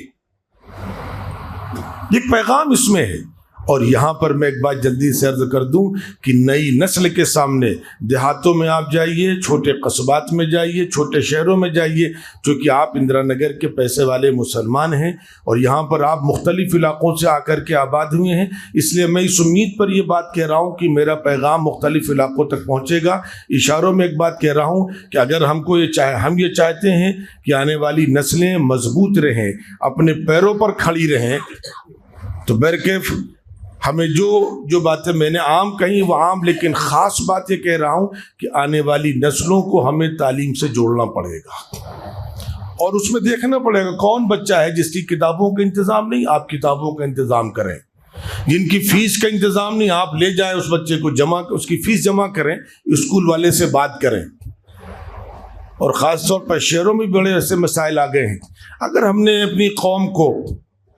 یہ پیغام اس میں ہے۔ اور یہاں پر میں ایک بات جلدی سے عرض کر دوں کہ نئی نسل کے سامنے دیہاتوں میں آپ جائیے، چھوٹے قصبات میں جائیے، چھوٹے شہروں میں جائیے، چونکہ آپ اندرا نگر کے پیسے والے مسلمان ہیں اور یہاں پر آپ مختلف علاقوں سے آ کر کے آباد ہوئے ہیں، اس لیے میں اس امید پر یہ بات کہہ رہا ہوں کہ میرا پیغام مختلف علاقوں تک پہنچے گا۔ اشاروں میں ایک بات کہہ رہا ہوں کہ اگر ہم یہ چاہتے ہیں کہ آنے والی نسلیں مضبوط رہیں، اپنے پیروں پر کھڑی رہیں، تو برکیف ہمیں جو باتیں میں نے عام کہیں وہ عام، لیکن خاص بات یہ کہہ رہا ہوں کہ آنے والی نسلوں کو ہمیں تعلیم سے جوڑنا پڑے گا، اور اس میں دیکھنا پڑے گا کون بچہ ہے جس کی کتابوں کا انتظام نہیں، آپ کتابوں کا انتظام کریں، جن کی فیس کا انتظام نہیں، آپ لے جائیں اس بچے کو اس کی فیس جمع کریں، اسکول والے سے بات کریں۔ اور خاص طور پر شہروں میں بڑے ایسے مسائل آ گئے ہیں، اگر ہم نے اپنی قوم کو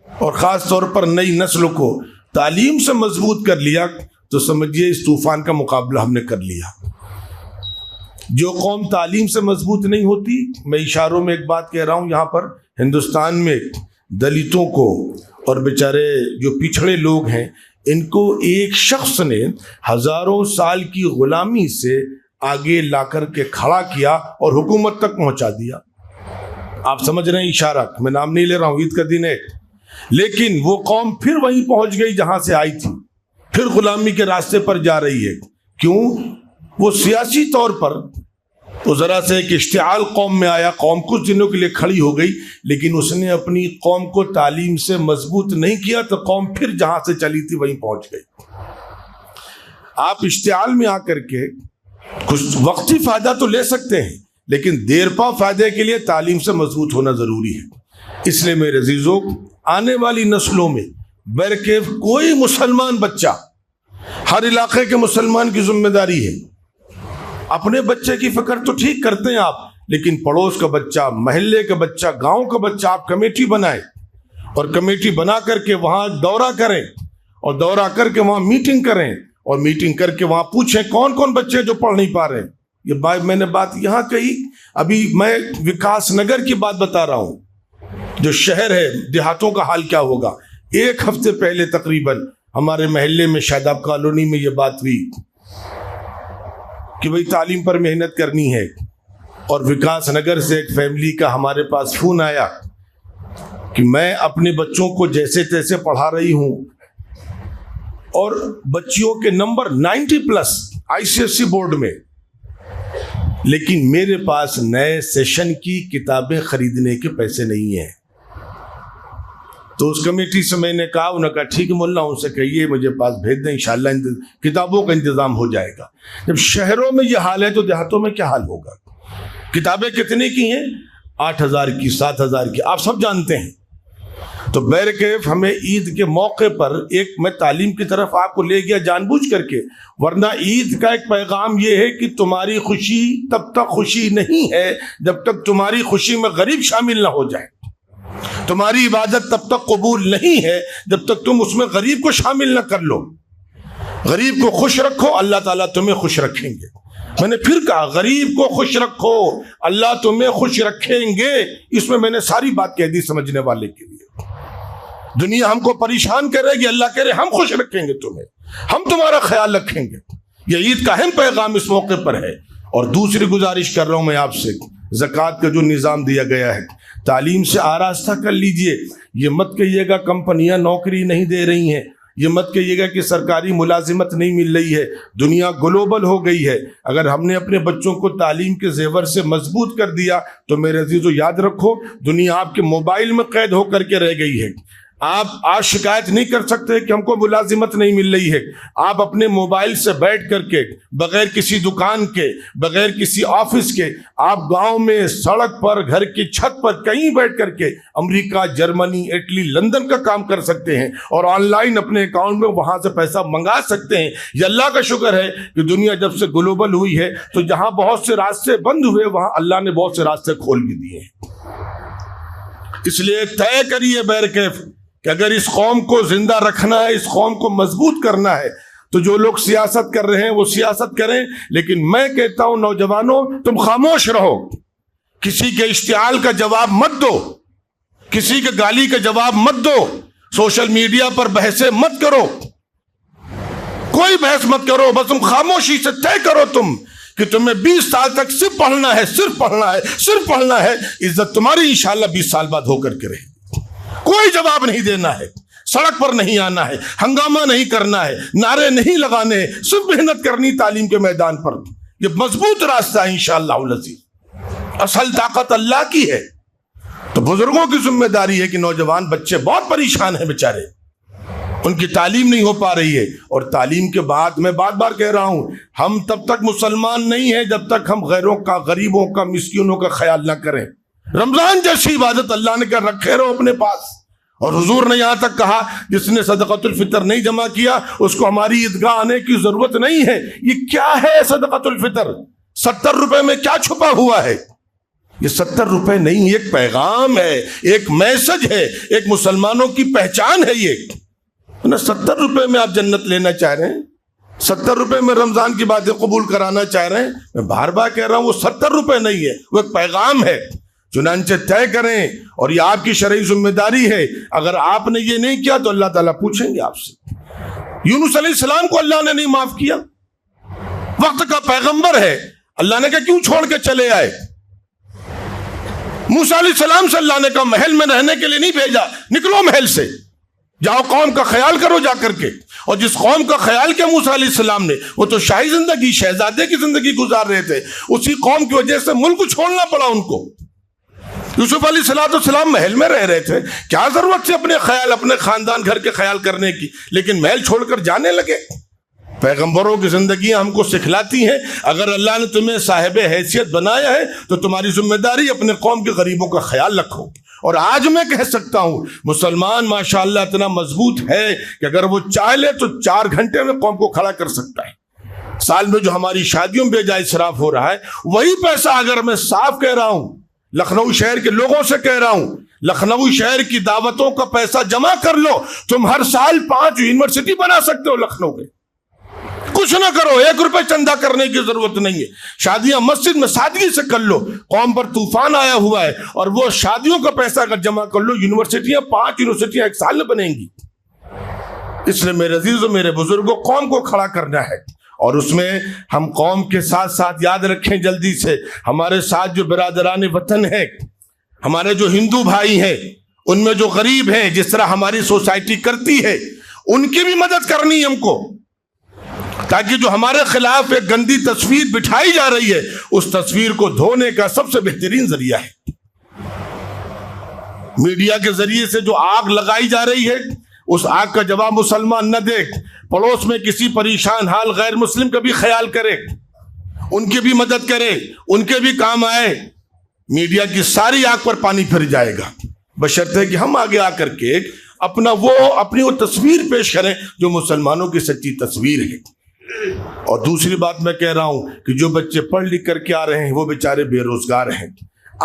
اور خاص طور پر نئی نسل کو تعلیم سے مضبوط کر لیا تو سمجھیے اس طوفان کا مقابلہ ہم نے کر لیا۔ جو قوم تعلیم سے مضبوط نہیں ہوتی، میں اشاروں میں ایک بات کہہ رہا ہوں، یہاں پر ہندوستان میں دلتوں کو اور بیچارے جو پچھڑے لوگ ہیں، ان کو ایک شخص نے ہزاروں سال کی غلامی سے آگے لا کر کے کھڑا کیا اور حکومت تک پہنچا دیا۔ آپ سمجھ رہے ہیں اشارہ، میں نام نہیں لے رہا ہوں، عید کا دن ہے، لیکن وہ قوم پھر وہیں پہنچ گئی جہاں سے آئی تھی، پھر غلامی کے راستے پر جا رہی ہے۔ کیوں؟ وہ سیاسی طور پر وہ ذرا سے ایک اشتعال قوم میں آیا، قوم کچھ دنوں کے لیے کھڑی ہو گئی، لیکن اس نے اپنی قوم کو تعلیم سے مضبوط نہیں کیا تو قوم پھر جہاں سے چلی تھی وہیں پہنچ گئی۔ آپ اشتعال میں آ کر کے کچھ وقتی فائدہ تو لے سکتے ہیں، لیکن دیر پا فائدے کے لیے تعلیم سے مضبوط ہونا ضروری ہے۔ اس لیے میرے عزیزوں، آنے والی نسلوں میں برکیف کوئی مسلمان بچہ، ہر علاقے کے مسلمان کی ذمہ داری ہے، اپنے بچے کی فکر تو ٹھیک کرتے ہیں آپ، لیکن پڑوس کا بچہ، محلے کا بچہ، گاؤں کا بچہ آپ کمیٹی بنائیں، اور کمیٹی بنا کر کے وہاں دورہ کریں، اور دورہ کر کے وہاں میٹنگ کریں، اور میٹنگ کر کے وہاں پوچھیں کون کون بچے جو پڑھ نہیں پا رہے ہیں۔ یہ میں نے بات یہاں کہی، ابھی میں وکاس نگر کی بات بتا رہا ہوں، جو شہر ہے، دیہاتوں کا حال کیا ہوگا۔ ایک ہفتے پہلے تقریباً ہمارے محلے میں شاداب کالونی میں یہ بات ہوئی کہ بھئی تعلیم پر محنت کرنی ہے، اور وکاس نگر سے ایک فیملی کا ہمارے پاس فون آیا کہ میں اپنے بچوں کو جیسے تیسے پڑھا رہی ہوں، اور بچیوں کے نمبر 90+ ICSE بورڈ میں، لیکن میرے پاس نئے سیشن کی کتابیں خریدنے کے پیسے نہیں ہیں۔ تو اس کمیٹی سے میں نے کہا، انہوں نے کہا ٹھیک ہے مولانا، ان سے کہیے مجھے پاس بھیج دیں، انشاءاللہ کتابوں کا انتظام ہو جائے گا۔ جب شہروں میں یہ حال ہے تو دیہاتوں میں کیا حال ہوگا؟ کتابیں کتنے کی ہیں؟ 8,000 کی، 7,000 کی، آپ سب جانتے ہیں۔ تو بیرکیف ہمیں عید کے موقع پر میں تعلیم کی طرف آپ کو لے گیا جان بوجھ کر کے، ورنہ عید کا ایک پیغام یہ ہے کہ تمہاری خوشی تب تک خوشی نہیں ہے جب تک تمہاری خوشی میں غریب شامل نہ ہو جائے، تمہاری عبادت تب تک قبول نہیں ہے جب تک تم اس میں غریب کو شامل نہ کر لو۔ غریب کو خوش رکھو، اللہ تعالیٰ تمہیں خوش رکھیں گے۔ میں نے پھر کہا، غریب کو خوش رکھو، اللہ تمہیں خوش رکھیں گے۔ اس میں نے ساری بات کہہ دی سمجھنے والے کے لیے۔ دنیا ہم کو پریشان کرے گی، اللہ کہہ رہے ہم خوش رکھیں گے تمہیں، ہم تمہارا خیال رکھیں گے۔ یہ عید کا اہم پیغام اس موقع پر ہے۔ اور دوسری گزارش کر رہا ہوں میں آپ سے، زکوٰۃ کا جو نظام دیا گیا ہے تعلیم سے آراستہ کر لیجئے۔ یہ مت کہیے گا کمپنیاں نوکری نہیں دے رہی ہیں، یہ مت کہیے گا کہ سرکاری ملازمت نہیں مل رہی ہے، دنیا گلوبل ہو گئی ہے۔ اگر ہم نے اپنے بچوں کو تعلیم کے زیور سے مضبوط کر دیا تو میرے عزیزو یاد رکھو دنیا آپ کے موبائل میں قید ہو کر کے رہ گئی ہے۔ آپ آج شکایت نہیں کر سکتے کہ ہم کو ملازمت نہیں مل رہی ہے۔ آپ اپنے موبائل سے بیٹھ کر کے بغیر کسی دکان کے، بغیر کسی آفس کے، آپ گاؤں میں، سڑک پر، گھر کی چھت پر کہیں بیٹھ کر کے امریکہ، جرمنی، اٹلی، لندن کا کام کر سکتے ہیں اور آن لائن اپنے اکاؤنٹ میں وہاں سے پیسہ منگا سکتے ہیں۔ یہ اللہ کا شکر ہے کہ دنیا جب سے گلوبل ہوئی ہے تو جہاں بہت سے راستے بند ہوئے وہاں اللہ نے بہت سے راستے کھول بھی دیے ہیں۔ اس لیے طے کریے بیرکیف کہ اگر اس قوم کو زندہ رکھنا ہے، اس قوم کو مضبوط کرنا ہے تو جو لوگ سیاست کر رہے ہیں وہ سیاست کریں، لیکن میں کہتا ہوں نوجوانوں تم خاموش رہو، کسی کے اشتعال کا جواب مت دو، کسی کے گالی کا جواب مت دو، سوشل میڈیا پر بحثیں مت کرو، کوئی بحث مت کرو، بس تم خاموشی سے طے کرو تم کہ تمہیں 20 سال تک صرف پڑھنا ہے، صرف پڑھنا ہے، صرف پڑھنا ہے۔ عزت تمہاری انشاءاللہ 20 سال بعد ہو کر کے رہے، کوئی جواب نہیں دینا ہے، سڑک پر نہیں آنا ہے، ہنگامہ نہیں کرنا ہے، نعرے نہیں لگانے ہیں، صرف محنت کرنی تعلیم کے میدان پر۔ یہ مضبوط راستہ ہے انشاءاللہ العزیز، اصل طاقت اللہ کی ہے۔ تو بزرگوں کی ذمہ داری ہے کہ نوجوان بچے بہت پریشان ہیں بیچارے، ان کی تعلیم نہیں ہو پا رہی ہے، اور تعلیم کے بعد میں بار بار کہہ رہا ہوں ہم تب تک مسلمان نہیں ہیں جب تک ہم غیروں کا، غریبوں کا، مسکینوں کا خیال نہ کریں۔ رمضان جیسی عبادت اللہ نے کہا رکھے رہو اپنے پاس، اور حضور نے یہاں تک کہا جس نے صدقۃ الفطر نہیں جمع کیا اس کو ہماری عیدگاہ آنے کی ضرورت نہیں ہے۔ یہ کیا ہے صدقۃ الفطر؟ 70 روپے میں کیا چھپا ہوا ہے؟ یہ 70 روپے نہیں، ایک پیغام ہے، ایک میسج ہے، ایک مسلمانوں کی پہچان ہے۔ یہ 70 روپے میں آپ جنت لینا چاہ رہے ہیں، 70 روپے میں رمضان کی باتیں قبول کرانا چاہ رہے ہیں؟ میں بار بار کہہ رہا ہوں وہ 70 روپے نہیں ہے، وہ ایک پیغام ہے۔ چنانچہ طے کریں، اور یہ آپ کی شرعی ذمہ داری ہے۔ اگر آپ نے یہ نہیں کیا تو اللہ تعالیٰ پوچھیں گے آپ سے۔ یونس علیہ السلام کو اللہ نے نہیں معاف کیا، وقت کا پیغمبر ہے، اللہ نے کہا کیوں چھوڑ کے چلے آئے؟ موسیٰ علیہ السلام سے اللہ نے کہا محل میں رہنے کے لیے نہیں بھیجا، نکلو محل سے، جاؤ قوم کا خیال کرو جا کر کے۔ اور جس قوم کا خیال کیا موسیٰ علیہ السلام نے، وہ تو شاہی زندگی، شہزادے کی زندگی گزار رہے تھے، اسی قوم کی وجہ سے ملک چھوڑنا پڑا ان کو۔ یوسف علیہ السلام محل میں رہ رہے تھے، کیا ضرورت تھی اپنے خیال، اپنے خاندان گھر کے خیال کرنے کی، لیکن محل چھوڑ کر جانے لگے۔ پیغمبروں کی زندگیاں ہم کو سکھلاتی ہیں اگر اللہ نے تمہیں صاحب حیثیت بنایا ہے تو تمہاری ذمہ داری اپنے قوم کے غریبوں کا خیال رکھو۔ اور آج میں کہہ سکتا ہوں مسلمان ماشاءاللہ اتنا مضبوط ہے کہ اگر وہ چاہ لے تو 4 گھنٹے میں قوم کو کھڑا کر سکتا ہے۔ سال میں جو ہماری شادیوں بے جا اسراف ہو رہا ہے، وہی پیسہ اگر میں صاف کہہ رہا ہوں، لکھنؤ شہر کے لوگوں سے کہہ رہا ہوں، لکھنؤ شہر کی دعوتوں کا پیسہ جمع کر لو، تم ہر سال 5 یونیورسٹی بنا سکتے ہو لکھنؤ میں۔ کچھ نہ کرو، 1 روپے چندہ کرنے کی ضرورت نہیں ہے، شادیاں مسجد میں سادگی سے کر لو۔ قوم پر طوفان آیا ہوا ہے، اور وہ شادیوں کا پیسہ اگر جمع کر لو، یونیورسٹیاں 5 یونیورسٹیاں 1 سال میں بنیں گی۔ اس لیے میرے عزیزوں، میرے بزرگوں، قوم کو کھڑا کرنا ہے، اور اس میں ہم قوم کے ساتھ ساتھ یاد رکھیں جلدی سے ہمارے ساتھ جو برادران وطن ہیں، ہمارے جو ہندو بھائی ہیں، ان میں جو غریب ہیں، جس طرح ہماری سوسائٹی کرتی ہے، ان کی بھی مدد کرنی ہم کو، تاکہ جو ہمارے خلاف ایک گندی تصویر بٹھائی جا رہی ہے اس تصویر کو دھونے کا سب سے بہترین ذریعہ ہے۔ میڈیا کے ذریعے سے جو آگ لگائی جا رہی ہے اس آگ کا جواب مسلمان نہ دے، پڑوس میں کسی پریشان حال غیر مسلم کا بھی خیال کرے، ان کی بھی مدد کرے، ان کے بھی کام آئے، میڈیا کی ساری آگ پر پانی پھر جائے گا، بشرطے کہ ہم آگے آ کر کے اپنی وہ تصویر پیش کریں جو مسلمانوں کی سچی تصویر ہے۔ اور دوسری بات میں کہہ رہا ہوں کہ جو بچے پڑھ لکھ کر کے آ رہے ہیں وہ بیچارے بے روزگار ہیں،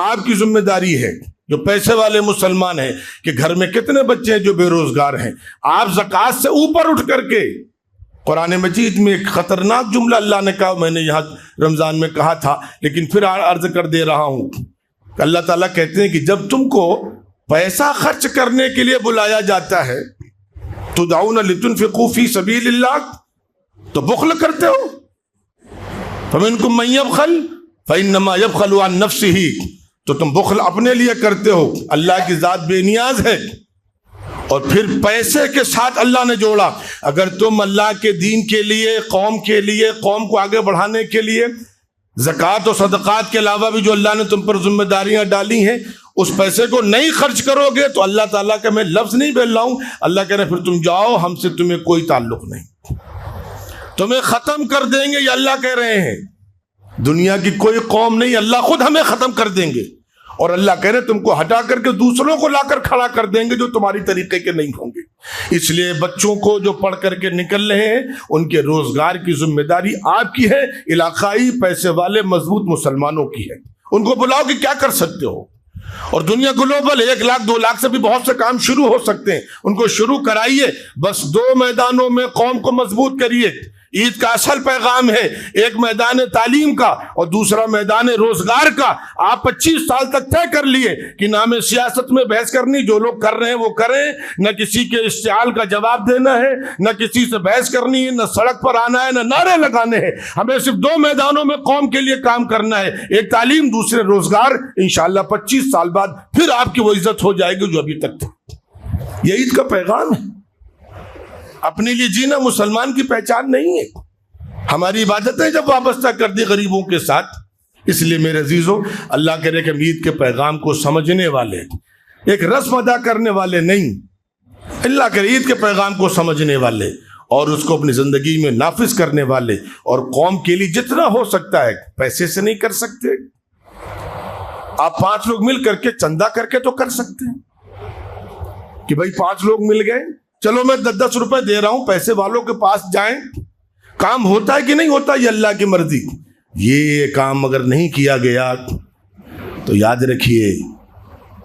آپ کی ذمہ داری ہے جو پیسے والے مسلمان ہیں کہ گھر میں کتنے بچے ہیں جو بے روزگار ہیں، آپ زکوٰۃ سے اوپر اٹھ کر کے، قرآن مجید میں ایک خطرناک جملہ اللہ نے کہا، میں نے یہاں رمضان میں کہا تھا لیکن پھر عرض کر دے رہا ہوں، کہ اللہ تعالیٰ کہتے ہیں کہ جب تم کو پیسہ خرچ کرنے کے لیے بلایا جاتا ہے تدعون لتنفقوا فی سبیل اللہ، تو بخل کرتے ہو، فمنکم من یبخل فإنما یبخل عن نفسہ، تو تم بخل اپنے لیے کرتے ہو، اللہ کی ذات بے نیاز ہے۔ اور پھر پیسے کے ساتھ اللہ نے جوڑا، اگر تم اللہ کے دین کے لیے، قوم کو آگے بڑھانے کے لیے زکوٰۃ و صدقات کے علاوہ بھی جو اللہ نے تم پر ذمہ داریاں ڈالی ہیں اس پیسے کو نہیں خرچ کرو گے تو اللہ تعالیٰ کا میں لفظ نہیں بول رہا ہوں، اللہ کہہ رہے پھر تم جاؤ، ہم سے تمہیں کوئی تعلق نہیں، تمہیں ختم کر دیں گے، یہ اللہ کہہ رہے ہیں۔ دنیا کی کوئی قوم نہیں، اللہ خود ہمیں ختم کر دیں گے، اور اللہ کہہ رہے تم کو ہٹا کر کے دوسروں کو لا کر کھڑا کر دیں گے جو تمہاری طریقے کے نہیں ہوں گے۔ اس لیے بچوں کو جو پڑھ کر کے نکل رہے ہیں ان کے روزگار کی ذمہ داری آپ کی ہے، علاقائی پیسے والے مضبوط مسلمانوں کی ہے، ان کو بلاؤ کہ کیا کر سکتے ہو۔ اور دنیا گلوبل 1 لاکھ 2 لاکھ سے بھی بہت سے کام شروع ہو سکتے ہیں، ان کو شروع کرائیے، بس 2 میدانوں میں قوم کو مضبوط کریے۔ عید کا اصل پیغام ہے ایک میدان تعلیم کا اور دوسرا میدان روزگار کا۔ آپ 25 سال تک طے کر لیے کہ نام سیاست میں بحث کرنی، جو لوگ کر رہے ہیں وہ کریں، نہ کسی کے اشتعال کا جواب دینا ہے، نہ کسی سے بحث کرنی ہے، نہ سڑک پر آنا ہے، نہ نعرے لگانے ہیں، ہمیں صرف 2 میدانوں میں قوم کے لیے کام کرنا ہے، ایک تعلیم، دوسرے روزگار۔ انشاءاللہ 25 سال بعد پھر آپ کی وہ عزت ہو جائے گی جو ابھی تک تھی۔ یہ عید کا پیغام ہے، اپنے لیے جینا مسلمان کی پہچان نہیں ہے۔ ہماری عبادتیں جب وابستہ کر دی غریبوں کے ساتھ، اس لیے میرے عزیزوں اللہ کہہ رہے کہ ہم عید کے پیغام کو سمجھنے والے، ایک رسم ادا کرنے والے نہیں، اللہ کہہ رہے عید کے پیغام کو سمجھنے والے اور اس کو اپنی زندگی میں نافذ کرنے والے، اور قوم کے لیے جتنا ہو سکتا ہے، پیسے سے نہیں کر سکتے، آپ 5 لوگ مل کر کے چندہ کر کے تو کر سکتے ہیں کہ بھائی 5 لوگ مل گئے، چلو میں 10 روپے دے رہا ہوں، پیسے والوں کے پاس جائیں، کام ہوتا ہے کہ نہیں ہوتا یہ اللہ کی مرضی۔ یہ کام اگر نہیں کیا گیا تو یاد رکھیے،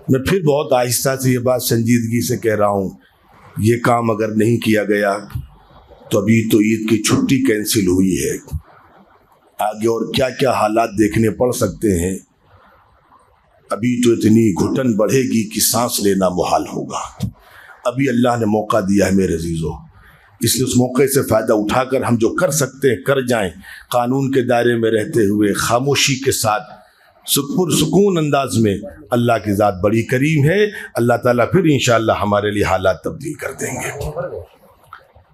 میں پھر بہت آہستہ سے یہ بات سنجیدگی سے کہہ رہا ہوں، یہ کام اگر نہیں کیا گیا تو ابھی تو عید کی چھٹی کینسل ہوئی ہے، آگے اور کیا کیا حالات دیکھنے پڑ سکتے ہیں، ابھی تو اتنی گھٹن بڑھے گی کہ سانس لینا محال ہوگا۔ ابھی اللہ نے موقع دیا ہے میرے عزیزوں، اس لیے اس موقع سے فائدہ اٹھا کر ہم جو کر سکتے ہیں کر جائیں، قانون کے دائرے میں رہتے ہوئے خاموشی کے ساتھ سکون انداز میں۔ اللہ کی ذات بڑی کریم ہے، اللہ تعالیٰ پھر انشاءاللہ ہمارے لیے حالات تبدیل کر دیں گے۔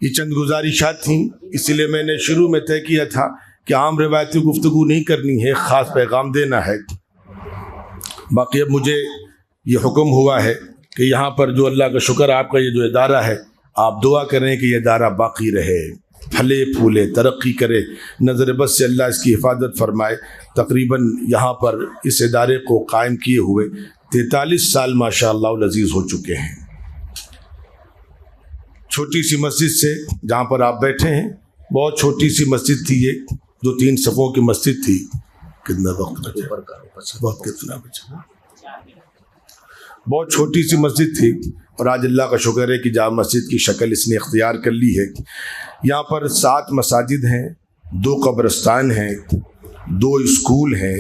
یہ چند گزارشات تھیں، اس لیے میں نے شروع میں طے کیا تھا کہ عام روایتی گفتگو نہیں کرنی ہے، خاص پیغام دینا ہے۔ باقی اب مجھے یہ حکم ہوا ہے کہ یہاں پر جو اللہ کا شکر آپ کا یہ جو ادارہ ہے، آپ دعا کریں کہ یہ ادارہ باقی رہے، پھلے پھولے، ترقی کرے، نظر بس سے اللہ اس کی حفاظت فرمائے۔ تقریباً یہاں پر اس ادارے کو قائم کیے ہوئے 43 سال ماشاء اللہ العزیز ہو چکے ہیں۔ چھوٹی سی مسجد سے جہاں پر آپ بیٹھے ہیں، بہت چھوٹی سی مسجد تھی، یہ 2-3 صفوں کی مسجد تھی۔ کتنا وقت بچا؟ بہت کتنا بچا؟ بہت چھوٹی سی مسجد تھی، اور آج اللہ کا شکر ہے کہ جامع مسجد کی شکل اس نے اختیار کر لی ہے۔ یہاں پر 7 مساجد ہیں، 2 قبرستان ہیں، 2 اسکول ہیں،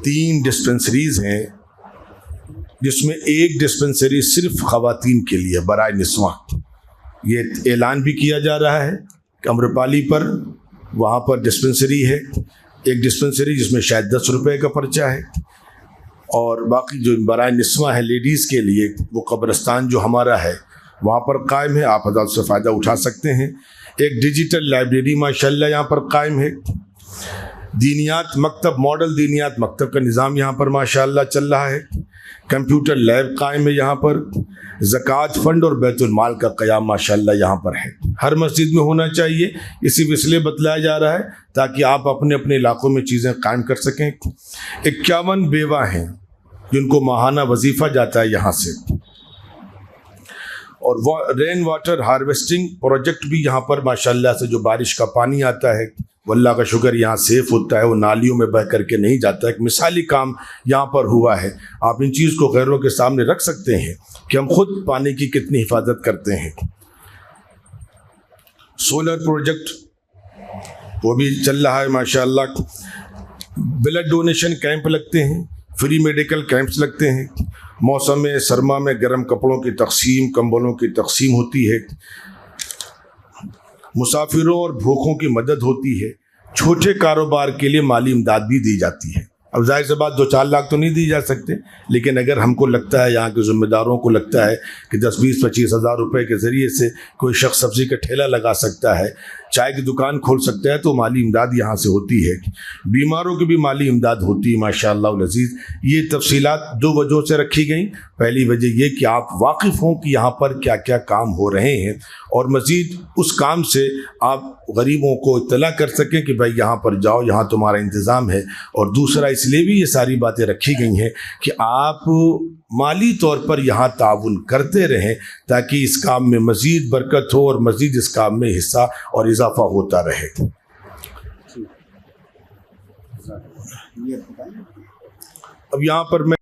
3 ڈسپنسریز ہیں، جس میں 1 ڈسپنسری صرف خواتین کے لیے برائے نسواں۔ یہ اعلان بھی کیا جا رہا ہے کہ امرپالی پر وہاں پر ڈسپنسری ہے، ایک ڈسپنسری جس میں شاید 10 روپے کا پرچہ ہے، اور باقی جو برائے نسواں ہے لیڈیز کے لیے وہ قبرستان جو ہمارا ہے وہاں پر قائم ہے، آپ حضرات سے فائدہ اٹھا سکتے ہیں۔ ایک ڈیجیٹل لائبریری ماشاءاللہ یہاں پر قائم ہے، دینیات مکتب، ماڈل دینیات مکتب کا نظام یہاں پر ماشاءاللہ چل رہا ہے، کمپیوٹر لیب قائم ہے یہاں پر، زکوٰۃ فنڈ اور بیت المال کا قیام ماشاءاللہ یہاں پر ہے۔ ہر مسجد میں ہونا چاہیے، اسی وسیلے بتلایا جا رہا ہے تاکہ آپ اپنے اپنے علاقوں میں چیزیں قائم کر سکیں۔ 51 بیوہ ہیں جن کو ماہانہ وظیفہ جاتا ہے یہاں سے، اور رین واٹر ہارویسٹنگ پروجیکٹ بھی یہاں پر ماشاءاللہ سے جو بارش کا پانی آتا ہے وہ اللہ کا شکر یہاں سیف ہوتا ہے، وہ نالیوں میں بہہ کر کے نہیں جاتا۔ ایک مثالی کام یہاں پر ہوا ہے، آپ ان چیز کو غیروں کے سامنے رکھ سکتے ہیں کہ ہم خود پانی کی کتنی حفاظت کرتے ہیں۔ سولر پروجیکٹ وہ بھی چل رہا ہے ماشاءاللہ، بلڈ ڈونیشن کیمپ لگتے ہیں، فری میڈیکل کیمپس لگتے ہیں، موسم سرما میں گرم کپڑوں کی تقسیم، کمبلوں کی تقسیم ہوتی ہے، مسافروں اور بھوکوں کی مدد ہوتی ہے۔ چھوٹے کاروبار کے لیے مالی امداد بھی دی جاتی ہے. اب ظاہر سی بات 2-4 لاکھ تو نہیں دی جا سکتے، لیکن اگر ہم کو لگتا ہے، یہاں کے ذمہ داروں کو لگتا ہے کہ 10-20-25 ہزار روپے کے ذریعے سے کوئی شخص سبزی کا ٹھیلا لگا سکتا ہے، چائے کی دکان کھول سکتا ہے، تو مالی امداد یہاں سے ہوتی ہے. بیماروں کی بھی مالی امداد ہوتی ہے ماشاءاللہ العزیز. یہ تفصیلات 2 وجہوں سے رکھی گئیں. پہلی وجہ یہ کہ آپ واقف ہوں کہ یہاں پر کیا کیا کام ہو رہے ہیں، اور مزید اس کام سے آپ غریبوں کو اطلاع کر سکیں کہ بھائی یہاں پر جاؤ، یہاں تمہارا انتظام ہے. اور دوسرا اس لیے بھی یہ ساری باتیں رکھی گئی ہیں کہ آپ مالی طور پر یہاں تعاون کرتے رہیں تاکہ اس کام میں مزید برکت ہو اور مزید اس کام میں حصہ اور اضافہ ہوتا رہے. اب یہاں پر میں